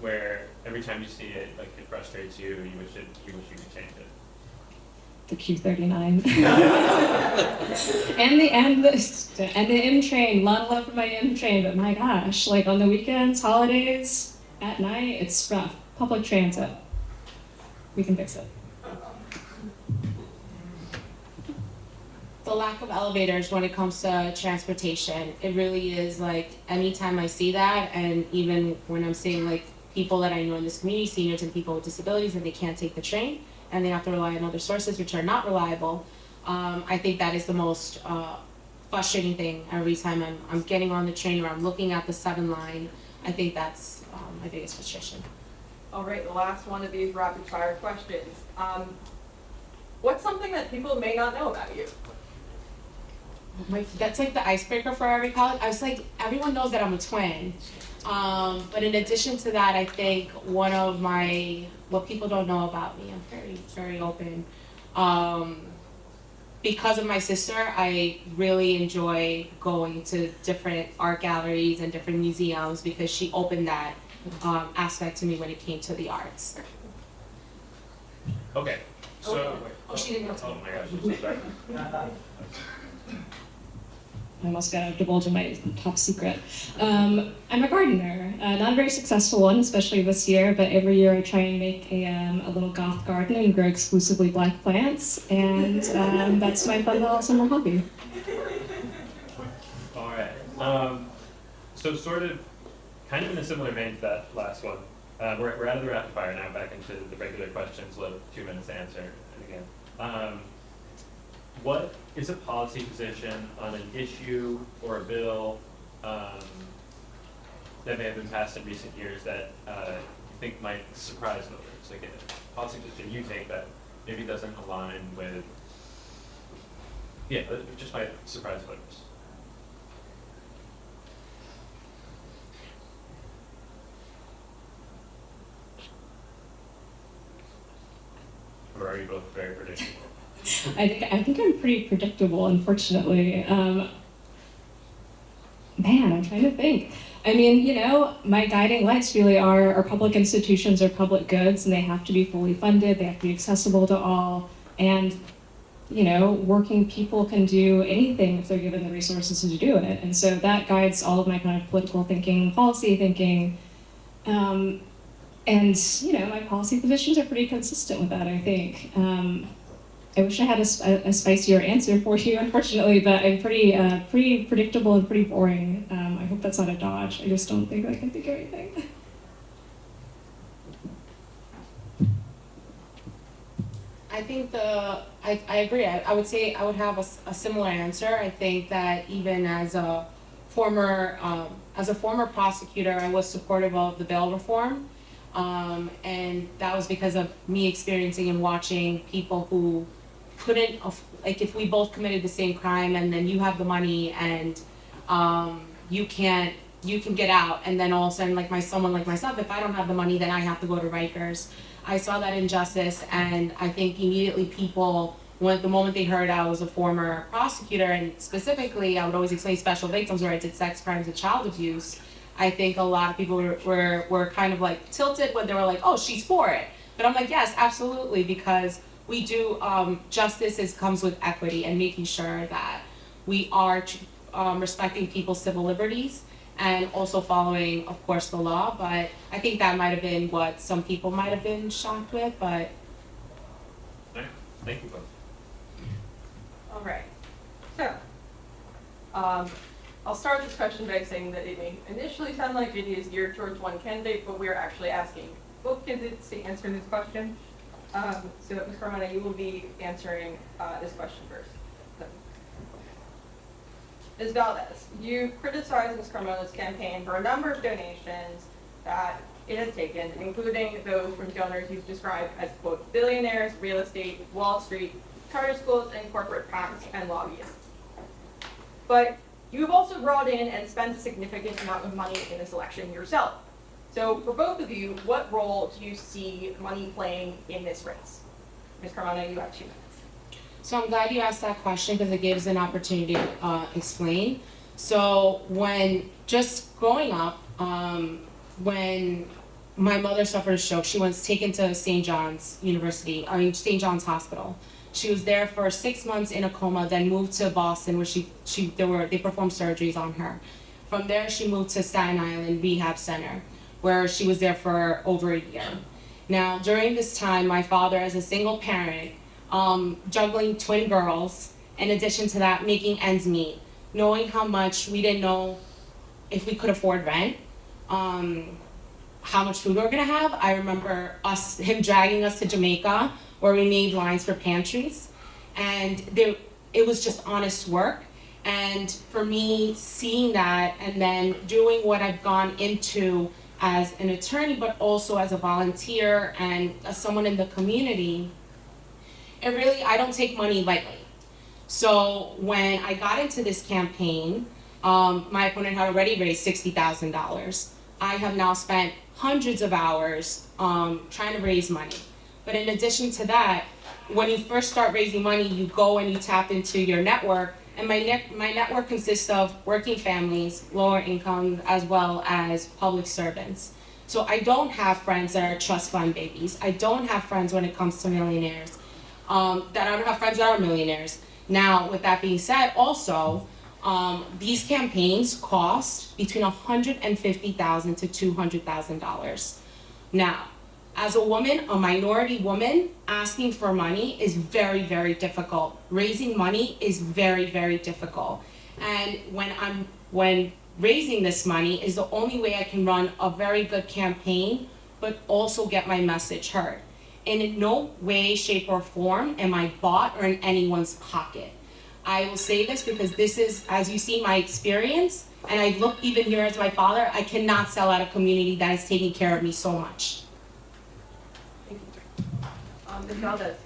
where every time you see it, like it frustrates you, you wish you could change it? The Q39. and the M train. A lot of love for my M train, but my gosh, like on the weekends, holidays, at night, it's rough. Public transit. We can fix it. The lack of elevators when it comes to transportation, it really is like anytime I see that, and even when I'm seeing like people that I know in this community, seniors and people with disabilities, and they can't take the train and they have to rely on other sources which are not reliable, I think that is the most frustrating thing every time I'm getting on the train or I'm looking at the 7 line. I think that's my biggest frustration. All right, the last one of these rapid fire questions. What's something that people may not know about you? That's like the icebreaker for every college. I was like, everyone knows that I'm a twin. But in addition to that, I think one of what people don't know about me, I'm very, very open. Because of my sister, I really enjoy going to different art galleries and different museums because she opened that aspect to me when it came to the arts. Okay, so. Oh, she didn't know. Oh my gosh, I'm so sorry. I almost got to divulge my top secret. I'm a gardener, not a very successful one, especially this year, but every year I try and make a little goth garden and grow exclusively black plants, and that's my fun little summer hobby. All right. So sort of, kind of in a similar vein to that last one, we're out of the rapid fire now, back into the regular questions, we'll have 2 minutes to answer again. What is a policy position on an issue or a bill that may have been passed in recent years that you think might surprise voters? Like a policy position you take that maybe doesn't align with, just might surprise voters. Or are you both very predictable? I think I'm pretty predictable, unfortunately. Man, I'm trying to think. I mean, my guiding lights really are our public institutions are public goods, and they have to be fully funded, they have to be accessible to all, and, working people can do anything if they're given the resources to do it. And so that guides all of my kind of political thinking, policy thinking, and, my policy positions are pretty consistent with that, I think. I wish I had a spicier answer for you, unfortunately, but I'm pretty predictable and pretty boring. I hope that's not a dodge. I just don't think I can think of anything. I think I agree. I would say I would have a similar answer. I think that even as a former prosecutor, I was supportive of the bail reform. And that was because of me experiencing and watching people who couldn't, like if we both committed the same crime and then you have the money and you can get out, and then all of a sudden like someone like myself, if I don't have the money, then I have to go to Rikers. I saw that injustice, and I think immediately people, the moment they heard I was a former prosecutor, and specifically I would always explain special victims where I did sex crimes and child abuse, I think a lot of people were kind of like tilted when they were like, oh, she's for it. But I'm like, yes, absolutely, because we do, justice comes with equity and making sure that we are respecting people's civil liberties and also following, of course, the law. But I think that might have been what some people might have been shocked with, but. Thank you both. All right. So, I'll start this question by saying that it may initially sound like it is geared towards one candidate, but we're actually asking both candidates to answer this question. So Ms. Carmona, you will be answering this question first. So, Ms. Valdez, you criticized Ms. Carmona's campaign for a number of donations that it has taken, including those from donors you've described as, quote, billionaires, real estate, Wall Street, charter schools, and corporate PACs and lobbyists. But you've also brought in and spent a significant amount of money in this election yourself. So for both of you, what role do you see money playing in this race? Ms. Carmona, you have 2 minutes. So I'm glad you asked that question because it gives an opportunity to explain. So when just growing up, when my mother suffered a stroke, she was taken to St. John's St. John's Hospital. She was there for 6 months in a coma, then moved to Boston where they performed surgeries on her. From there, she moved to Staten Island Rehab Center, where she was there for over a year. Now, during this time, my father, as a single parent, juggling twin girls, in addition to that, making ends meet, knowing how much we didn't know if we could afford rent, how much food we were gonna have. I remember him dragging us to Jamaica, where we made lines for pantries, and it was just honest work. And for me, seeing that and then doing what I've gone into as an attorney, but also as a volunteer and as someone in the community, I don't take money lightly. So when I got into this campaign, my opponent had already raised $60,000. I have now spent hundreds of hours trying to raise money. But in addition to that, when you first start raising money, you go and you tap into your network. And my network consists of working families, lower income, as well as public servants. So I don't have friends that are trust fund babies. I don't have friends when it comes to millionaires. I don't have friends that are millionaires. Now, with that being said, also, these campaigns cost between $150,000 to $200,000. Now, as a woman, a minority woman, asking for money is very, very difficult. Raising money is very, very difficult. And when raising this money is the only way I can run a very good campaign, but also get my message heard. And in no way, shape, or form am I bought or in anyone's pocket. I will say this because this is, as you see, my experience, and I look even here as my father, I cannot sell out a community that is taking care of me so much. Ms. Valdez.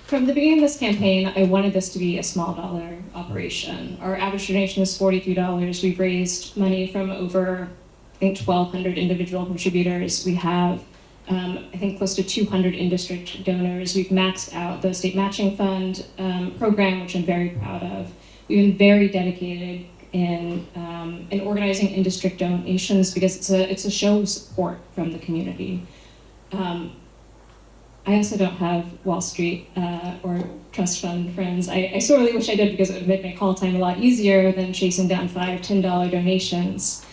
From the beginning of this campaign, I wanted this to be a small dollar operation. Our average donation is $43. We've raised money from over, I think, 1,200 individual contributors. We have, I think, close to 200 in-district donors. We've maxed out the state matching fund program, which I'm very proud of. We've been very dedicated in organizing in-district donations because it's a show of support from the community. I also don't have Wall Street or trust fund friends. I sorely wish I did because it would make my call time a lot easier than chasing down $5, $10 donations.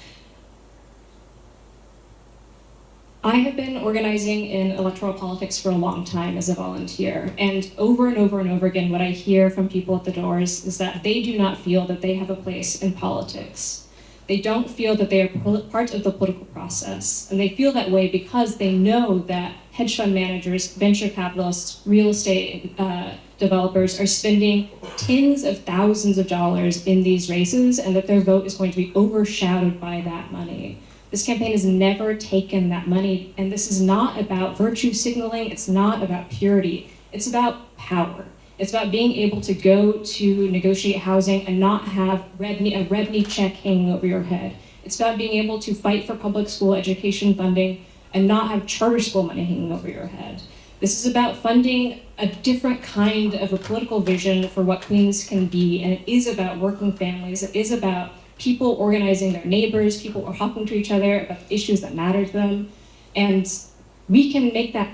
I have been organizing in electoral politics for a long time as a volunteer, and over again, what I hear from people at the doors is that they do not feel that they have a place in politics. They don't feel that they are part of the political process, and they feel that way because they know that hedge fund managers, venture capitalists, real estate developers are spending tens of thousands of dollars in these races, and that their vote is going to be overshadowed by that money. This campaign has never taken that money, and this is not about virtue signaling, it's not about purity, it's about power. It's about being able to go to negotiate housing and not have a REBNY check hanging over your head. It's about being able to fight for public school education funding and not have charter school money hanging over your head. This is about funding a different kind of a political vision for what Queens can be, and it is about working families, it is about people organizing their neighbors, people are talking to each other about issues that matter to them, and we can make that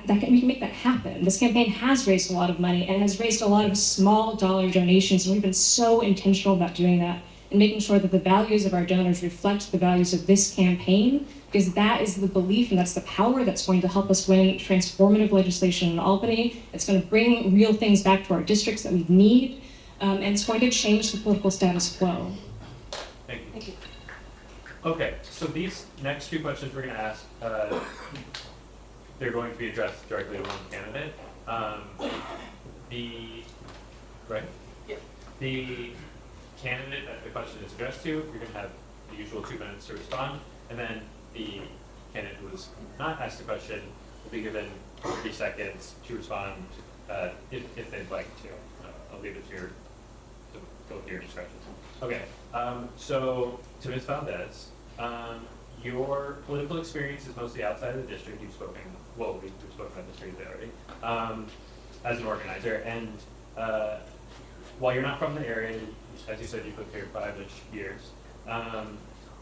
happen. This campaign has raised a lot of money and has raised a lot of small dollar donations, and we've been so intentional about doing that and making sure that the values of our donors reflect the values of this campaign, because that is the belief and that's the power that's going to help us win transformative legislation in Albany. It's going to bring real things back to our districts that we need, and it's going to change the political status quo. Thank you. Okay, so these next two questions we're going to ask, they're going to be addressed directly to one candidate. The candidate that the question is addressed to, you're going to have the usual 2 minutes to respond, and then the candidate who was not asked a question will be given 30 seconds to respond if they'd like to. I'll leave it to your discretion. Okay, so to Ms. Valdez, your political experience is mostly outside of the district. You've spoken, well, we've spoken about this already, as an organizer. And while you're not from the area, as you said, you've lived here 5-ish years.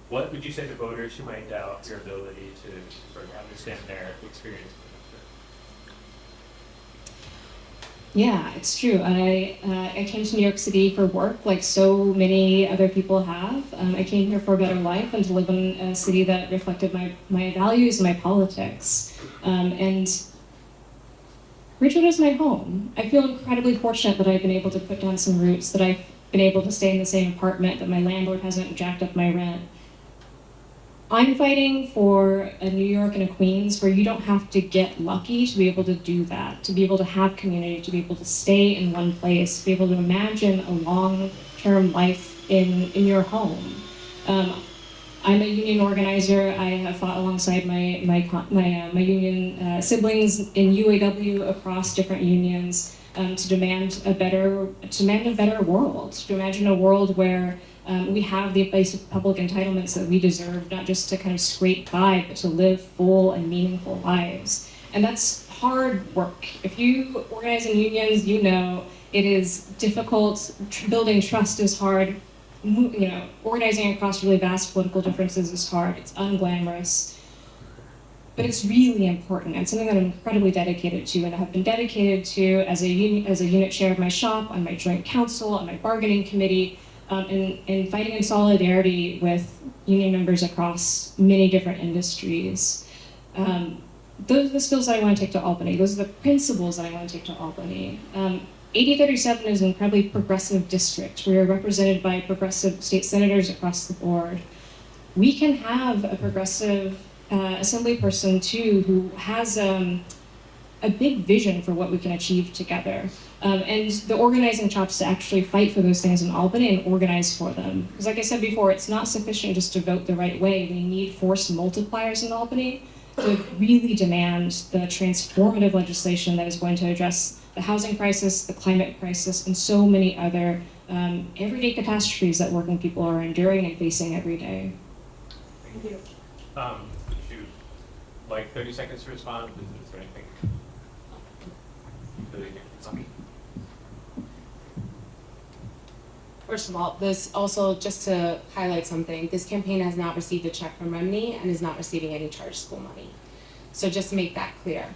What would you say to voters who might doubt your ability to sort of understand their experience? Yeah, it's true. I came to New York City for work, like so many other people have. I came here for a better life and to live in a city that reflected my values and my politics. And Richmond is my home. I feel incredibly fortunate that I've been able to put down some roots, that I've been able to stay in the same apartment, that my landlord hasn't jacked up my rent. I'm fighting for a New York and a Queens where you don't have to get lucky to be able to do that, to be able to have community, to be able to stay in one place, to be able to imagine a long-term life in your home. I'm a union organizer. I have fought alongside my union siblings in UAW across different unions to demand a better world, to imagine a world where we have the basic public entitlements that we deserve, not just to kind of scrape by, but to live full and meaningful lives. And that's hard work. If you organize in unions, you know it is difficult. Building trust is hard. You know, organizing across really vast political differences is hard. It's unglamorous. But it's really important and something that I'm incredibly dedicated to and have been dedicated to as a unit chair of my shop, on my joint council, on my bargaining committee, and fighting in solidarity with union members across many different industries. Those are the skills that I want to take to Albany. Those are the principles that I want to take to Albany. 8037 is an incredibly progressive district. We are represented by progressive state senators across the board. We can have a progressive assembly person too who has a big vision for what we can achieve together. And the organizing chops to actually fight for those things in Albany and organize for them. Because like I said before, it's not sufficient just to vote the right way. We need force multipliers in Albany to really demand the transformative legislation that is going to address the housing crisis, the climate crisis, and so many other everyday catastrophes that working people are enduring and facing every day. Thank you. Would you like 30 seconds to respond? Is there anything? First of all, this also, just to highlight something, this campaign has not received a check from Remini and is not receiving any charter school money. So just to make that clear.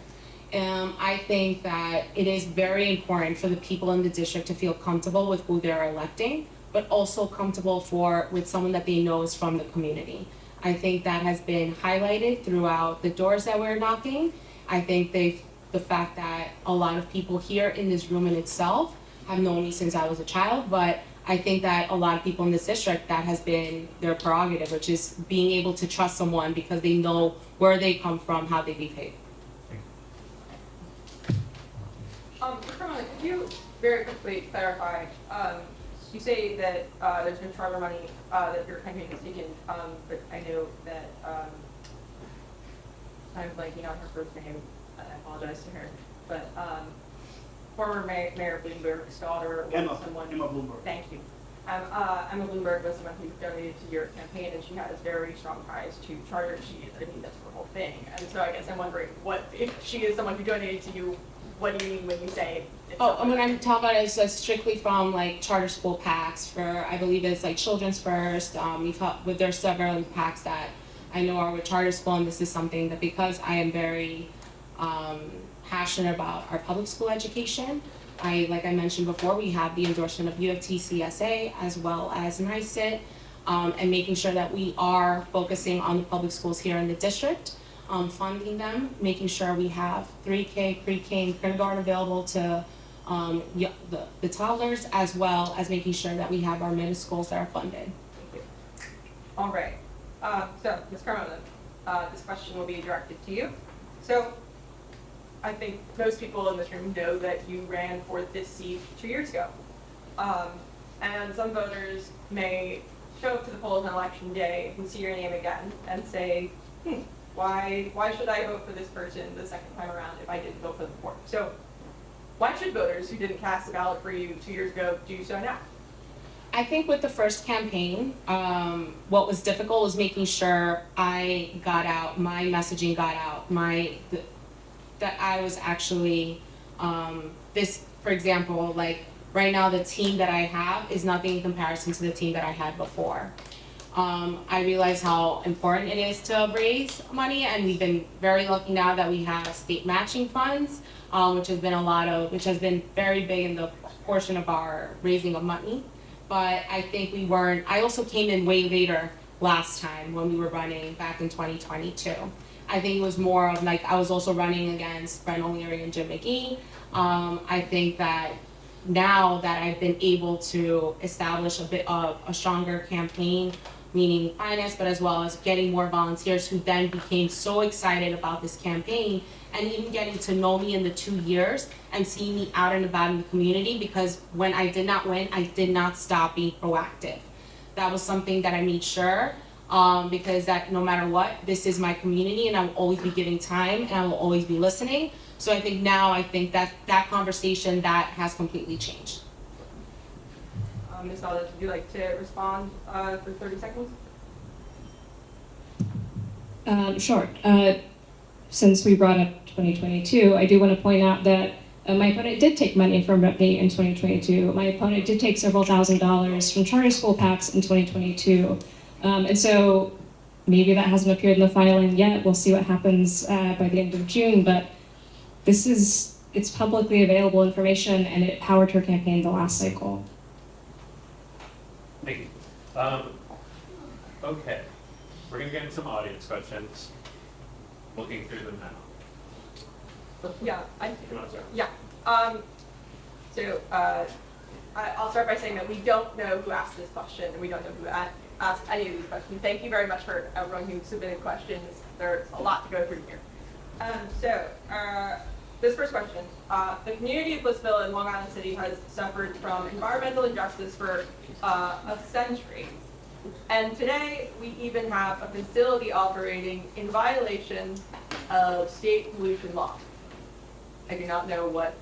I think that it is very important for the people in the district to feel comfortable with who they're electing, but also comfortable with someone that they know is from the community. I think that has been highlighted throughout the doors that we're knocking. I think the fact that a lot of people here in this room in itself have known me since I was a child, but I think that a lot of people in this district, that has been their prerogative, which is being able to trust someone because they know where they come from, how they behave. Carmona, could you very quickly clarify, you say that there's been charter money that your campaign has taken, but I know that I'm blanking on her first name, I apologize to her, but former Mayor Bloomberg's daughter was someone. Emma Bloomberg. Thank you. Emma Bloomberg was someone who donated to your campaign, and she has very strong ties to charter. I think that's her whole thing. And so I guess I'm wondering, what if she is someone who donated to you? What do you mean when you say? When I'm talking about it, it's strictly from like charter school PACs for, I believe it's like Children's First. There's several PACs that I know are with charter school, and this is something that, because I am very passionate about our public school education. Like I mentioned before, we have the endorsement of UFT CSA as well as NICIT, and making sure that we are focusing on the public schools here in the district, funding them, making sure we have 3K, pre-K, and kindergarten available to the toddlers, as well as making sure that we have our middle schools that are funded. Thank you. All right. So, Ms. Carmona, this question will be directed to you. So, I think most people in this room know that you ran for this seat 2 years ago. And some voters may show up to the polls on election day and see your name again and say, why should I vote for this person the second time around if I didn't vote for them before? So why should voters who didn't cast a ballot for you 2 years ago do so now? I think with the first campaign, what was difficult was making sure I got out, my messaging got out, that I was actually, this, for example, like right now the team that I have is nothing in comparison to the team that I had before. I realize how important it is to raise money, and we've been very lucky now that we have state matching funds, which has been very big in the portion of our raising of money. But I think I also came in way later last time when we were running back in 2022. I think it was more of like, I was also running against Brent O'Leary and Jim McGee. I think that now that I've been able to establish a bit of a stronger campaign, meaning finance, but as well as getting more volunteers who then became so excited about this campaign, and even getting to know me in the 2 years and seeing me out and about in the community, because when I did not win, I did not stop being proactive. That was something that I made sure, because that no matter what, this is my community and I will always be giving time and I will always be listening. So I think that conversation, that has completely changed. Ms. Valdez, would you like to respond for 30 seconds? Sure. Since we brought up 2022, I do want to point out that my opponent did take money from me in 2022. My opponent did take several $1,000s from charter school PACs in 2022. And so maybe that hasn't appeared in the filing yet. We'll see what happens by the end of June, but it's publicly available information, and it powered her campaign the last cycle. Thank you. Okay, we're gonna get into some audience questions. Looking through them now. Yeah, You want to start? yeah. I'll start by saying that we don't know who asked this question, and we don't know who asked any of these questions. Thank you very much for everyone who submitted questions. There's a lot to go through here. This first question. The community of Blissville in Long Island City has suffered from environmental injustice for a century. And today, we even have a facility operating in violation of state pollution law. I do not know what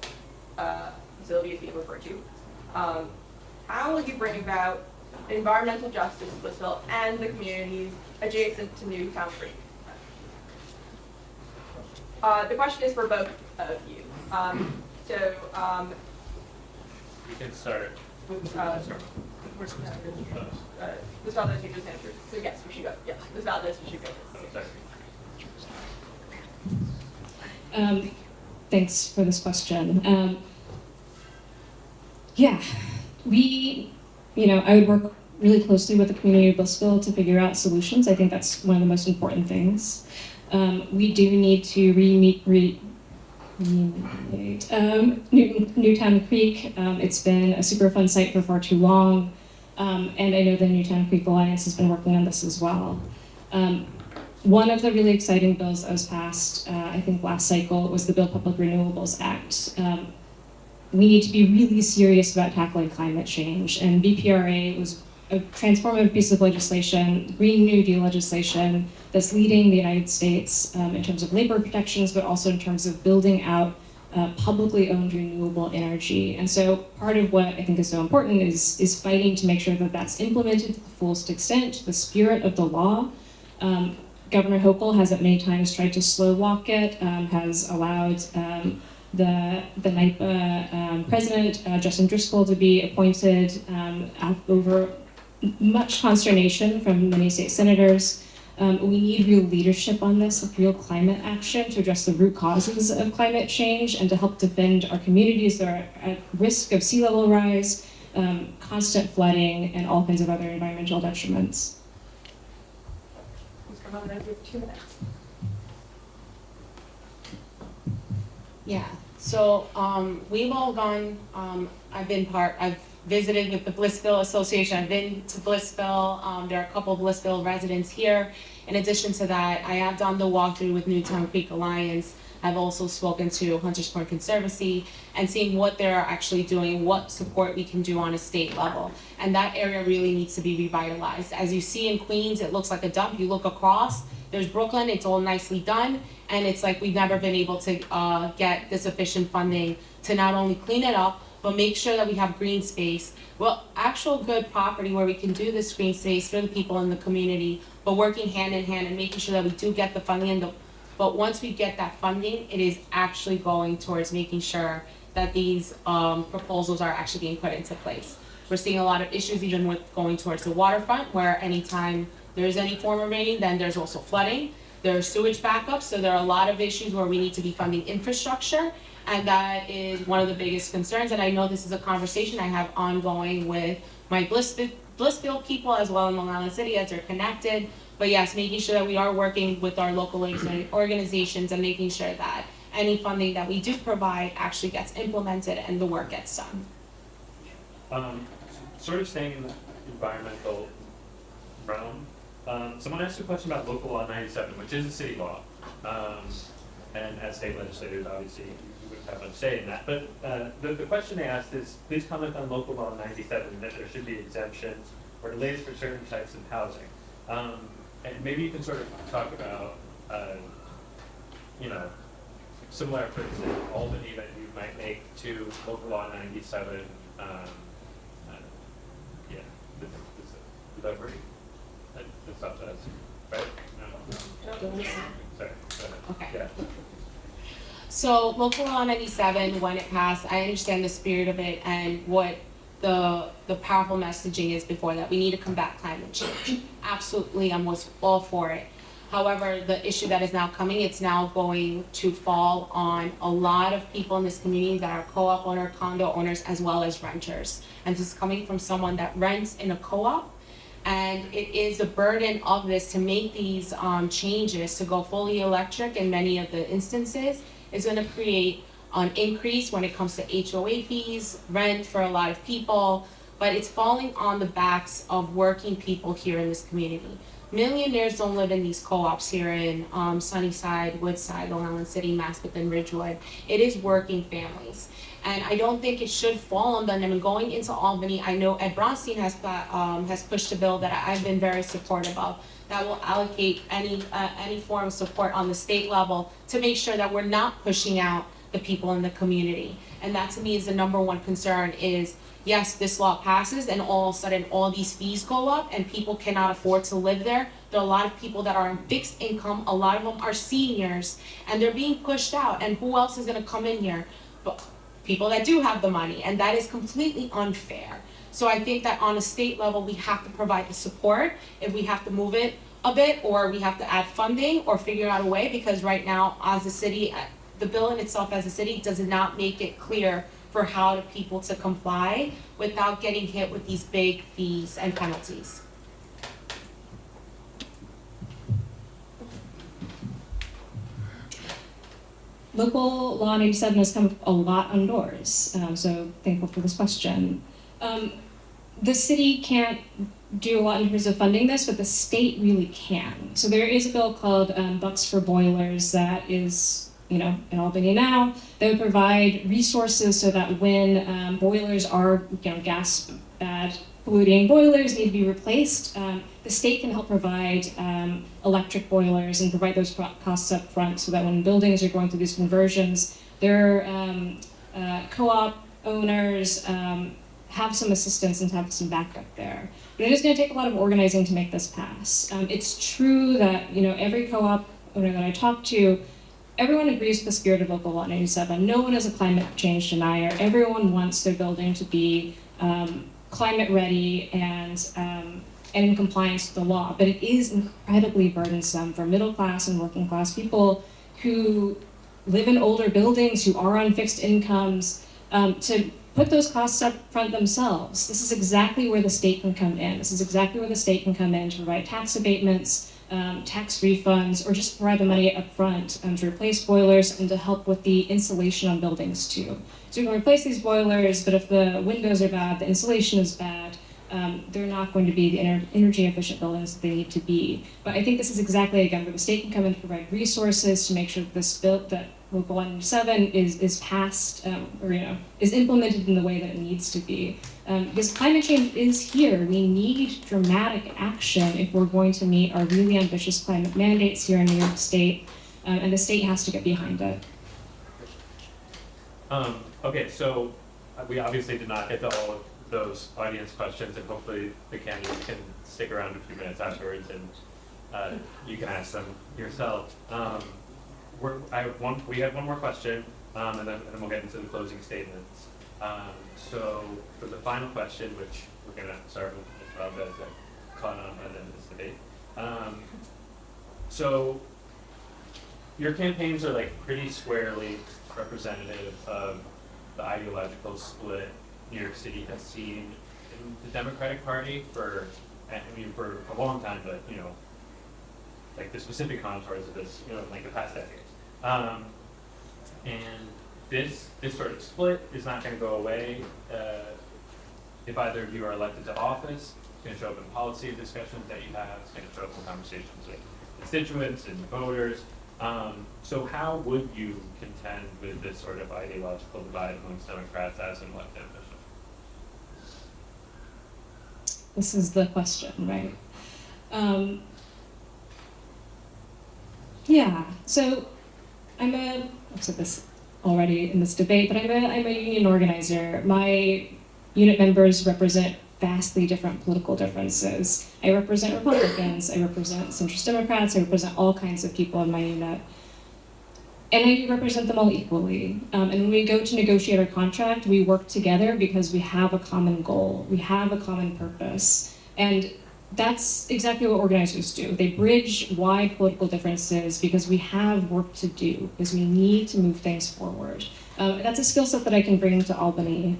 facility is being referred to. How will you bring about environmental justice in Blissville and the communities adjacent to Newtown Creek? The question is for both of you. You can start. Ms. Valdez, you just answered. So yes, we should go. Yes, Ms. Valdez, you should go. Oh, sorry. Thanks for this question. I would work really closely with the community of Blissville to figure out solutions. I think that's one of the most important things. We do need to Newtown Creek. It's been a Superfund site for far too long, and I know the Newtown Creek Alliance has been working on this as well. One of the really exciting bills that was passed, I think last cycle, was the Build Public Renewables Act. We need to be really serious about tackling climate change, and BPRA was a transformative piece of legislation, Green New Deal legislation, that's leading the United States in terms of labor protections, but also in terms of building out publicly owned renewable energy. And so part of what I think is so important is fighting to make sure that that's implemented to the fullest extent, the spirit of the law. Governor Hochul has at many times tried to slow walk it, has allowed the NYPA president, Justin Driscoll, to be appointed over much consternation from many state senators. We need real leadership on this, real climate action to address the root causes of climate change and to help defend our communities that are at risk of sea level rise, constant flooding, and all kinds of other environmental detriments. Ms. Carmona, you have 2 minutes. Yeah, so we've all gone, I've visited with the Blissville Association. I've been to Blissville. There are a couple of Blissville residents here. In addition to that, I have done the walkthrough with Newtown Creek Alliance. I've also spoken to Hunters Point Conservancy and seeing what they're actually doing, what support we can do on a state level. And that area really needs to be revitalized. As you see in Queens, it looks like a dump. You look across, there's Brooklyn, it's all nicely done. And it's like we've never been able to get the sufficient funding to not only clean it up, but make sure that we have green space. Well, actual good property where we can do this green space for the people in the community, but working hand in hand and making sure that we do get the funding. But once we get that funding, it is actually going towards making sure that these proposals are actually being put into place. We're seeing a lot of issues even with going towards the waterfront, where anytime there's any form of rain, then there's also flooding. There are sewage backups, so there are a lot of issues where we need to be funding infrastructure, and that is one of the biggest concerns. And I know this is a conversation I have ongoing with my Blissfield people as well in Long Island City as they're connected. But yes, making sure that we are working with our local organizations and making sure that any funding that we do provide actually gets implemented and the work gets done. Sort of staying in the environmental realm, someone asked a question about local law 97, which is a city law. And as state legislators, obviously, you wouldn't have much say in that. But the question they asked is, please comment on local law 97, that there should be exemptions or delays for certain types of housing. And maybe you can sort of talk about, similarities in Albany that you might make to local law 97. Did that work? That's up to us, right? No. Sorry. Okay. Yeah. So local law 97, when it passed, I understand the spirit of it and what the powerful messaging is before that. We need to combat climate change. Absolutely, I'm all for it. However, the issue that is now coming, it's now going to fall on a lot of people in this community that are co-op owner, condo owners, as well as renters. And this is coming from someone that rents in a co-op. And it is the burden of this to make these changes to go fully electric in many of the instances is going to create an increase when it comes to HOA fees, rent for a lot of people, but it's falling on the backs of working people here in this community. Millionaires don't live in these co-ops here in Sunnyside, Woodside, Long Island City, Maspeth, and Ridgewood. It is working families. And I don't think it should fall on them. I mean, going into Albany, I know Ed Bronstein has pushed a bill that I've been very supportive of that will allocate any form of support on the state level to make sure that we're not pushing out the people in the community. And that to me is the number one concern is, yes, this law passes and all of a sudden all these fees go up and people cannot afford to live there. There are a lot of people that are on fixed income. A lot of them are seniors and they're being pushed out. And who else is gonna come in here? But people that do have the money, and that is completely unfair. So I think that on a state level, we have to provide the support if we have to move it a bit, or we have to add funding or figure out a way, because right now, as a city, the bill in itself as a city does not make it clear for how the people to comply without getting hit with these big fees and penalties. Local Law 97 has come up a lot on doors, so thankful for this question. The city can't do a lot in terms of funding this, but the state really can. So there is a bill called Bucks for Boilers that is, in Albany now, that would provide resources so that when boilers are, gas bad polluting boilers need to be replaced, the state can help provide electric boilers and provide those costs up front so that when buildings are going through these conversions, their co-op owners have some assistance and have some backup there. But it is going to take a lot of organizing to make this pass. It's true that every co-op owner that I talk to, everyone agrees with the spirit of Local Law 97. No one is a climate change denier. Everyone wants their building to be climate ready and in compliance with the law, but it is incredibly burdensome for middle class and working class people who live in older buildings, who are on fixed incomes, to put those costs up front themselves. This is exactly where the state can come in. This is exactly where the state can come in to provide tax abatements, tax refunds, or just provide the money up front to replace boilers and to help with the insulation on buildings too. So you can replace these boilers, but if the windows are bad, the insulation is bad, they're not going to be the energy efficient buildings that they need to be. But I think this is exactly, again, where the state can come in to provide resources to make sure that this bill, that Local 107 is passed, is implemented in the way that it needs to be. Because climate change is here. We need dramatic action if we're going to meet our really ambitious climate mandates here in New York State, and the state has to get behind it. Okay, so we obviously did not get to all of those audience questions, and hopefully the candidates can stick around a few minutes afterwards and you can ask them yourself. We have one more question, and then we'll get into the closing statements. So for the final question, which we're gonna start with Ms. Valdez, that caught on by the end of this debate. So your campaigns are like pretty squarely representative of the ideological split New York City has seen in the Democratic Party for a long time, but like the specific contours of this, like the past decade. And this sort of split is not going to go away if either of you are elected to office. It's going to show up in policy discussions that you have. It's going to show up in conversations with constituents and voters. So how would you contend with this sort of ideological divide amongst Democrats as an elected official? This is the question, right? Yeah, so I've said this already in this debate, but I'm a union organizer. My unit members represent vastly different political differences. I represent Republicans, I represent centrist Democrats, I represent all kinds of people in my unit. And I represent them all equally. And when we go to negotiate our contract, we work together because we have a common goal, we have a common purpose. And that's exactly what organizers do. They bridge wide political differences because we have work to do, because we need to move things forward. That's a skill set that I can bring to Albany.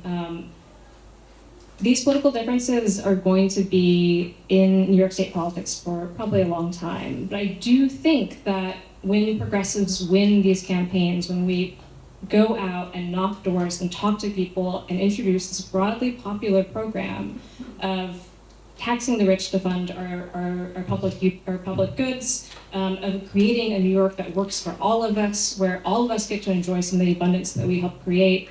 These political differences are going to be in New York State politics for probably a long time. But I do think that when progressives win these campaigns, when we go out and knock doors and talk to people and introduce this broadly popular program of taxing the rich to fund our public goods, of creating a New York that works for all of us, where all of us get to enjoy some of the abundance that we help create,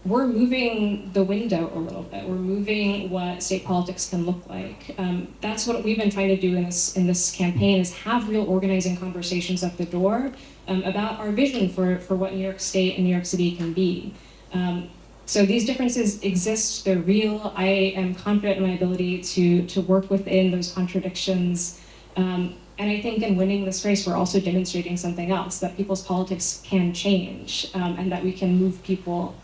we're moving the window a little bit. We're moving what state politics can look like. That's what we've been trying to do in this campaign, is have real organizing conversations at the door about our vision for what New York State and New York City can be. So these differences exist, they're real. I am confident in my ability to work within those contradictions. And I think in winning this race, we're also demonstrating something else, that people's politics can change, and that we can move people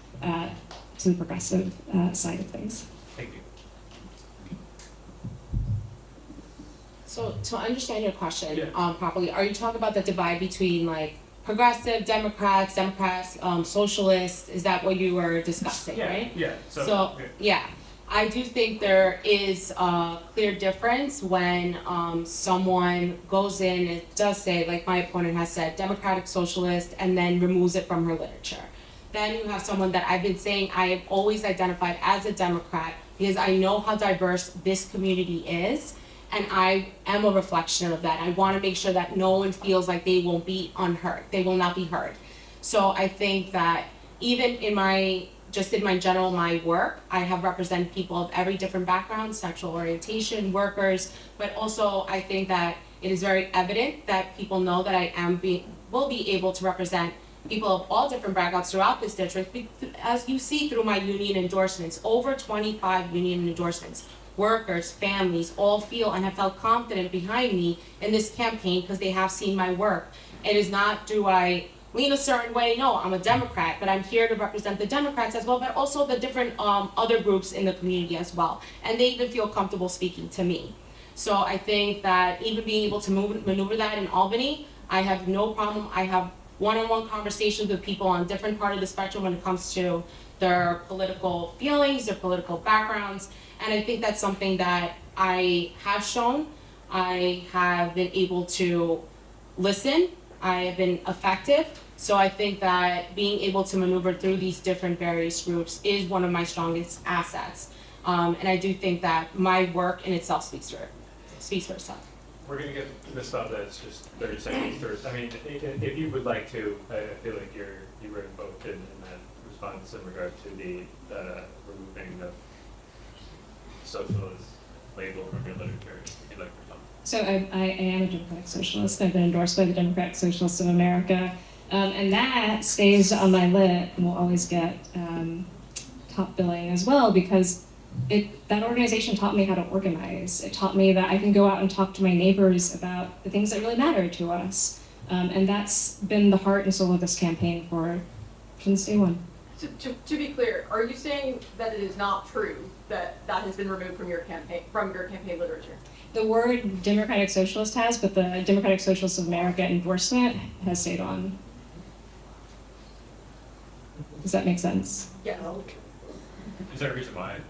to the progressive side of things. Thank you. So to understand your question Yeah. properly, are you talking about the divide between like progressive Democrats, socialists? Is that what you were discussing, right? Yeah. So yeah, I do think there is a clear difference when someone goes in and does say, like my opponent has said, Democratic Socialist, and then removes it from her literature. Then you have someone that I've been saying I have always identified as a Democrat because I know how diverse this community is, and I am a reflection of that. I want to make sure that no one feels like they won't be unheard. They will not be heard. So I think that even in my work, I have represented people of every different background, sexual orientation, workers, but also I think that it is very evident that people know that I will be able to represent people of all different backgrounds throughout this district, as you see through my union endorsements, over 25 union endorsements. Workers, families, all feel and have felt confident behind me in this campaign because they have seen my work. It is not, do I lean a certain way? No, I'm a Democrat, but I'm here to represent the Democrats as well, but also the different other groups in the community as well. And they even feel comfortable speaking to me. So I think that even being able to maneuver that in Albany, I have no problem. I have one-on-one conversations with people on different part of the spectrum when it comes to their political feelings, their political backgrounds. And I think that's something that I have shown. I have been able to listen. I have been effective. So I think that being able to maneuver through these different various groups is one of my strongest assets. And I do think that my work in itself speaks for itself. We're going to get Ms. Valdez just 30 seconds first. I mean, if you would like to, I feel like you were invoked in that response in regard to the removing the socialist label from your literature, if you'd like to respond. So I am a Democratic Socialist. I've been endorsed by the Democratic Socialists of America. And that stays on my lit and will always get top billing as well, because that organization taught me how to organize. It taught me that I can go out and talk to my neighbors about the things that really matter to us. And that's been the heart and soul of this campaign since day one. To be clear, are you saying that it is not true that has been removed from your campaign literature? The word Democratic Socialist has, but the Democratic Socialists of America endorsement has stayed on. Does that make sense? Yes. Is there a reason why?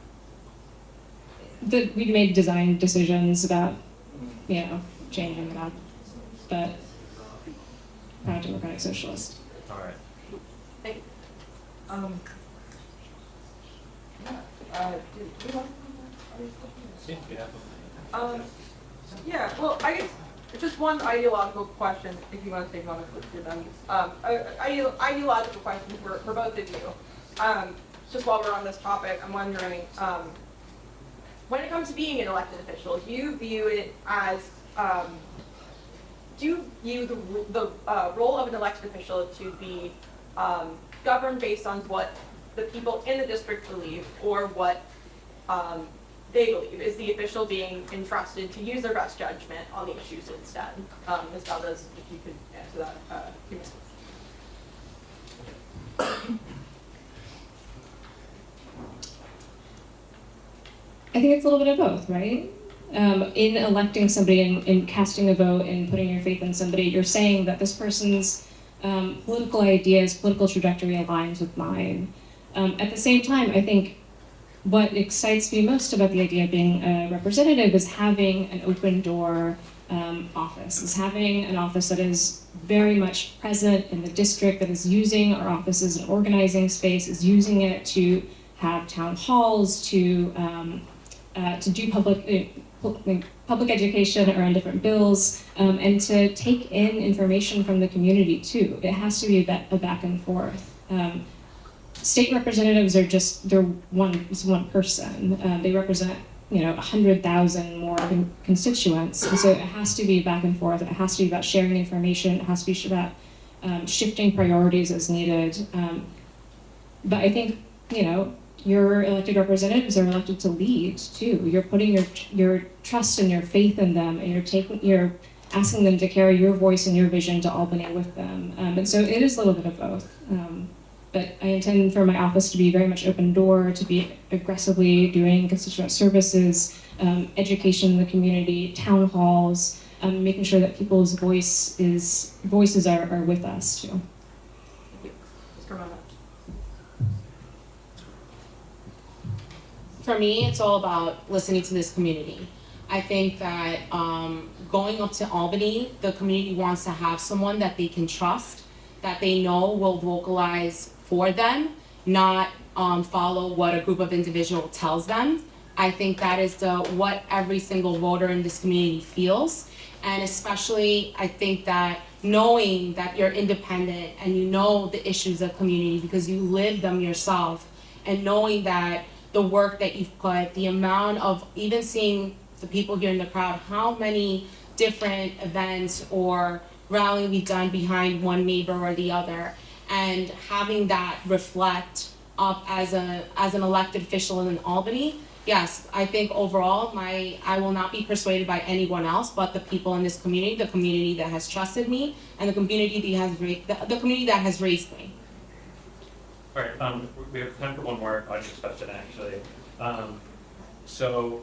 We made design decisions about, changing that, but not Democratic Socialist. All right. Thank you. Yeah, well, I guess just one ideological question, if you want to take a moment to look through them. Ideological question for both of you. Just while we're on this topic, I'm wondering, when it comes to being an elected official, do you view it as, do you view the role of an elected official to be governed based on what the people in the district believe, or what they believe? Is the official being entrusted to use their best judgment on the issues instead? Ms. Valdez, if you could answer that, few minutes. I think it's a little bit of both, right? In electing somebody and in casting a vote and putting your faith in somebody, you're saying that this person's political ideas, political trajectory aligns with mine. At the same time, I think what excites me most about the idea of being a representative is having an open door office, is having an office that is very much present in the district, that is using our office as an organizing space, is using it to have town halls, to do public education around different bills, and to take in information from the community too. It has to be a back and forth. State representatives are they're one person. They represent 100,000 more constituents, and so it has to be back and forth. It has to be about sharing information. It has to be about shifting priorities as needed. But I think your elected representatives are elected to lead too. You're putting your trust and your faith in them, and you're asking them to carry your voice and your vision to Albany with them. And so it is a little bit of both. But I intend for my office to be very much open door, to be aggressively doing constituent services, education in the community, town halls, making sure that people's voices are with us too. Thank you. Ms. Carmona. For me, it's all about listening to this community. I think that going up to Albany, the community wants to have someone that they can trust, that they know will vocalize for them, not follow what a group of individuals tells them. I think that is what every single voter in this community feels. And especially, I think that knowing that you're independent and you know the issues of community because you live them yourself, and knowing that the work that you've put, the amount of, even seeing the people here in the crowd, how many different events or rally we've done behind one neighbor or the other, and having that reflect up as an elected official in Albany. Yes, I think overall, I will not be persuaded by anyone else but the people in this community, the community that has trusted me, and the community that has raised me. All right, we have time for one more audience question, actually. So,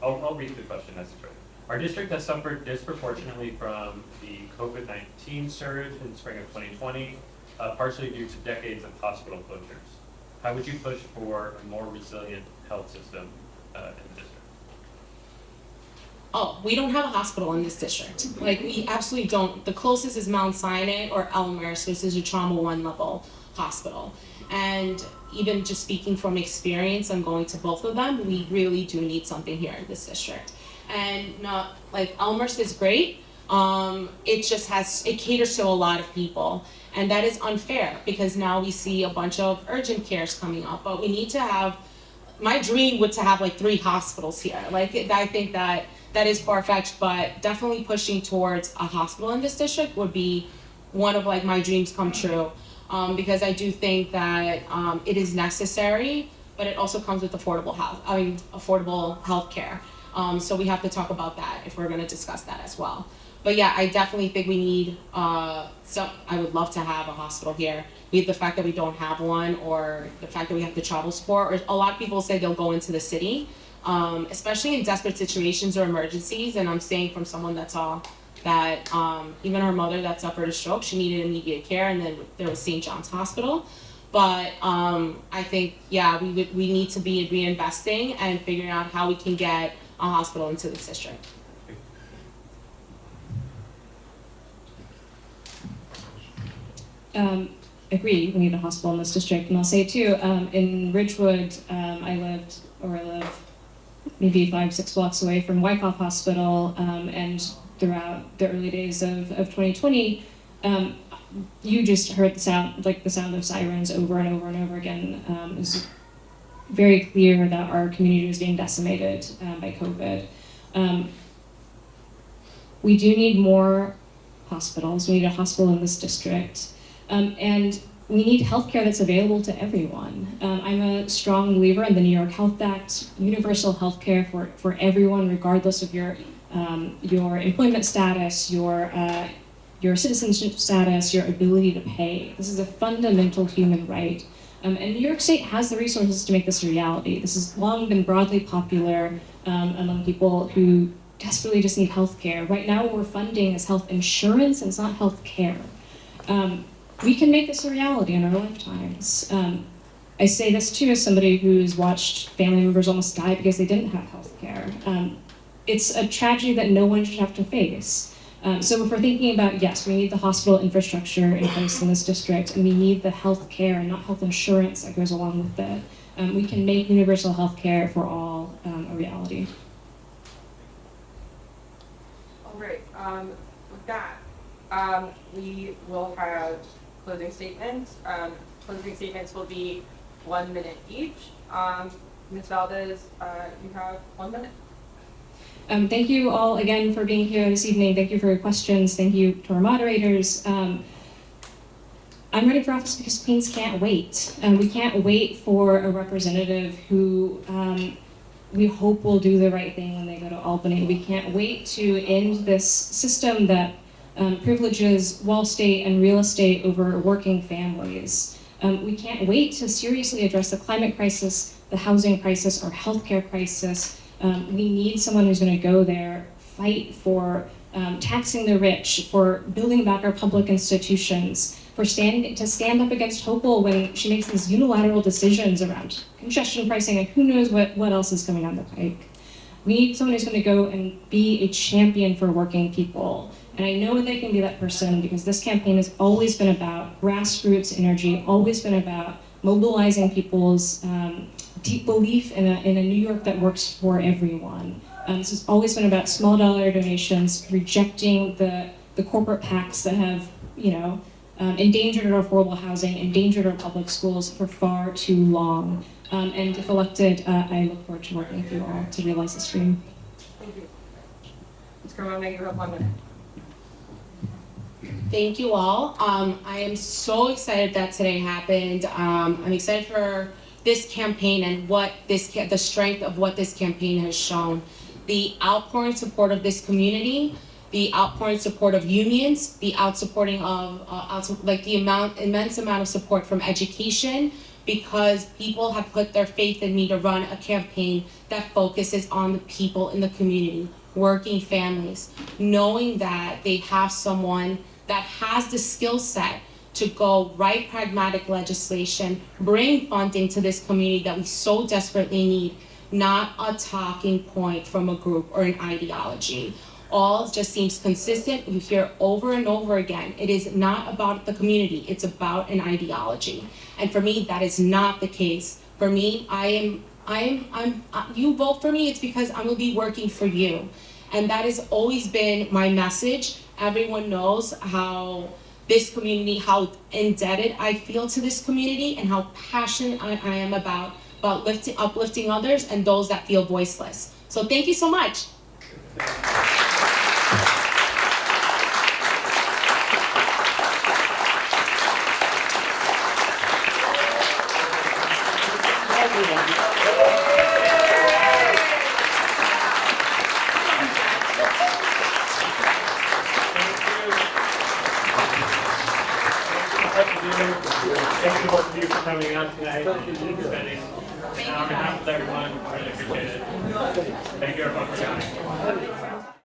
I'll read the question as it's written. Our district has suffered disproportionately from the COVID-19 surge in spring of 2020, partially due to decades of hospital closures. How would you push for a more resilient health system in the district? Oh, we don't have a hospital in this district. We absolutely don't. The closest is Mount Sinai or Elmer, so this is a trauma 1 level hospital. And even just speaking from experience, I'm going to both of them, we really do need something here in this district. And Elmer's is great. It caters to a lot of people. And that is unfair because now we see a bunch of urgent cares coming up, but we need to have, my dream would to have 3 hospitals here. I think that is far-fetched, but definitely pushing towards a hospital in this district would be one of my dreams come true. because I do think that it is necessary, but it also comes with affordable health care. So we have to talk about that if we're going to discuss that as well. But yeah, I definitely think we need I would love to have a hospital here. The fact that we don't have one, or the fact that we have to travel support, or a lot of people say they'll go into the city, especially in desperate situations or emergencies. And I'm saying from someone that saw that even her mother that suffered a stroke, she needed immediate care, and then there was St. John's Hospital. But I think, yeah, we need to be reinvesting and figuring out how we can get a hospital into this district. Agree, we need a hospital in this district. And I'll say too, in Ridgewood, I live maybe 5-6 blocks away from Wyckoff Hospital, and throughout the early days of 2020, you just heard the sound of sirens over and over and over again. It was very clear that our community was being decimated by COVID. We do need more hospitals. We need a hospital in this district. And we need healthcare that's available to everyone. I'm a strong believer in the New York Health Act, universal healthcare for everyone, regardless of your employment status, your citizenship status, your ability to pay. This is a fundamental human right. And New York State has the resources to make this a reality. This has long been broadly popular among people who desperately just need healthcare. Right now, what we're funding is health insurance, and it's not health care. We can make this a reality in our lifetimes. I say this too as somebody who's watched family members almost die because they didn't have health care. It's a tragedy that no one should have to face. So if we're thinking about, yes, we need the hospital infrastructure in place in this district, and we need the health care and not health insurance that goes along with it, we can make universal health care for all a reality. All right, with that, we will have closing statements. Closing statements will be 1 minute each. Ms. Valdez, you have 1 minute. Thank you all again for being here this evening. Thank you for your questions. Thank you to our moderators. I'm running for office because Queens can't wait. We can't wait for a representative who we hope will do the right thing when they go to Albany. We can't wait to end this system that privileges Wall Street and real estate over working families. We can't wait to seriously address the climate crisis, the housing crisis, or healthcare crisis. We need someone who's going to go there, fight for taxing the rich, for building back our public institutions, to stand up against Hochul when she makes these unilateral decisions around congestion pricing and who knows what else is coming down the pike. We need someone who's going to go and be a champion for working people. And I know they can be that person because this campaign has always been about grassroots energy, always been about mobilizing people's deep belief in a New York that works for everyone. This has always been about small dollar donations, rejecting the corporate PACs that have, endangered our affordable housing, endangered our public schools for far too long. And if elected, I look forward to working with you all to realize this dream. Thank you. Ms. Carmona, you have 1 minute. Thank you all. I am so excited that today happened. I'm excited for this campaign and the strength of what this campaign has shown. The outpouring support of this community, the outpouring support of unions, the outsupporting of the immense amount of support from education, because people have put their faith in me to run a campaign that focuses on the people in the community, working families, knowing that they have someone that has the skill set to go write pragmatic legislation, bring funding to this community that we so desperately need, not a talking point from a group or an ideology. All just seems consistent. You hear over and over again. It is not about the community. It's about an ideology. And for me, that is not the case. For me, you vote for me, it's because I'm gonna be working for you. And that has always been my message. Everyone knows how this community, how indebted I feel to this community, and how passionate I am about uplifting others and those that feel voiceless. So thank you so much. Thank you both of you for coming out tonight and spending an hour and a half with everyone. Really appreciate it. Thank you everyone for coming.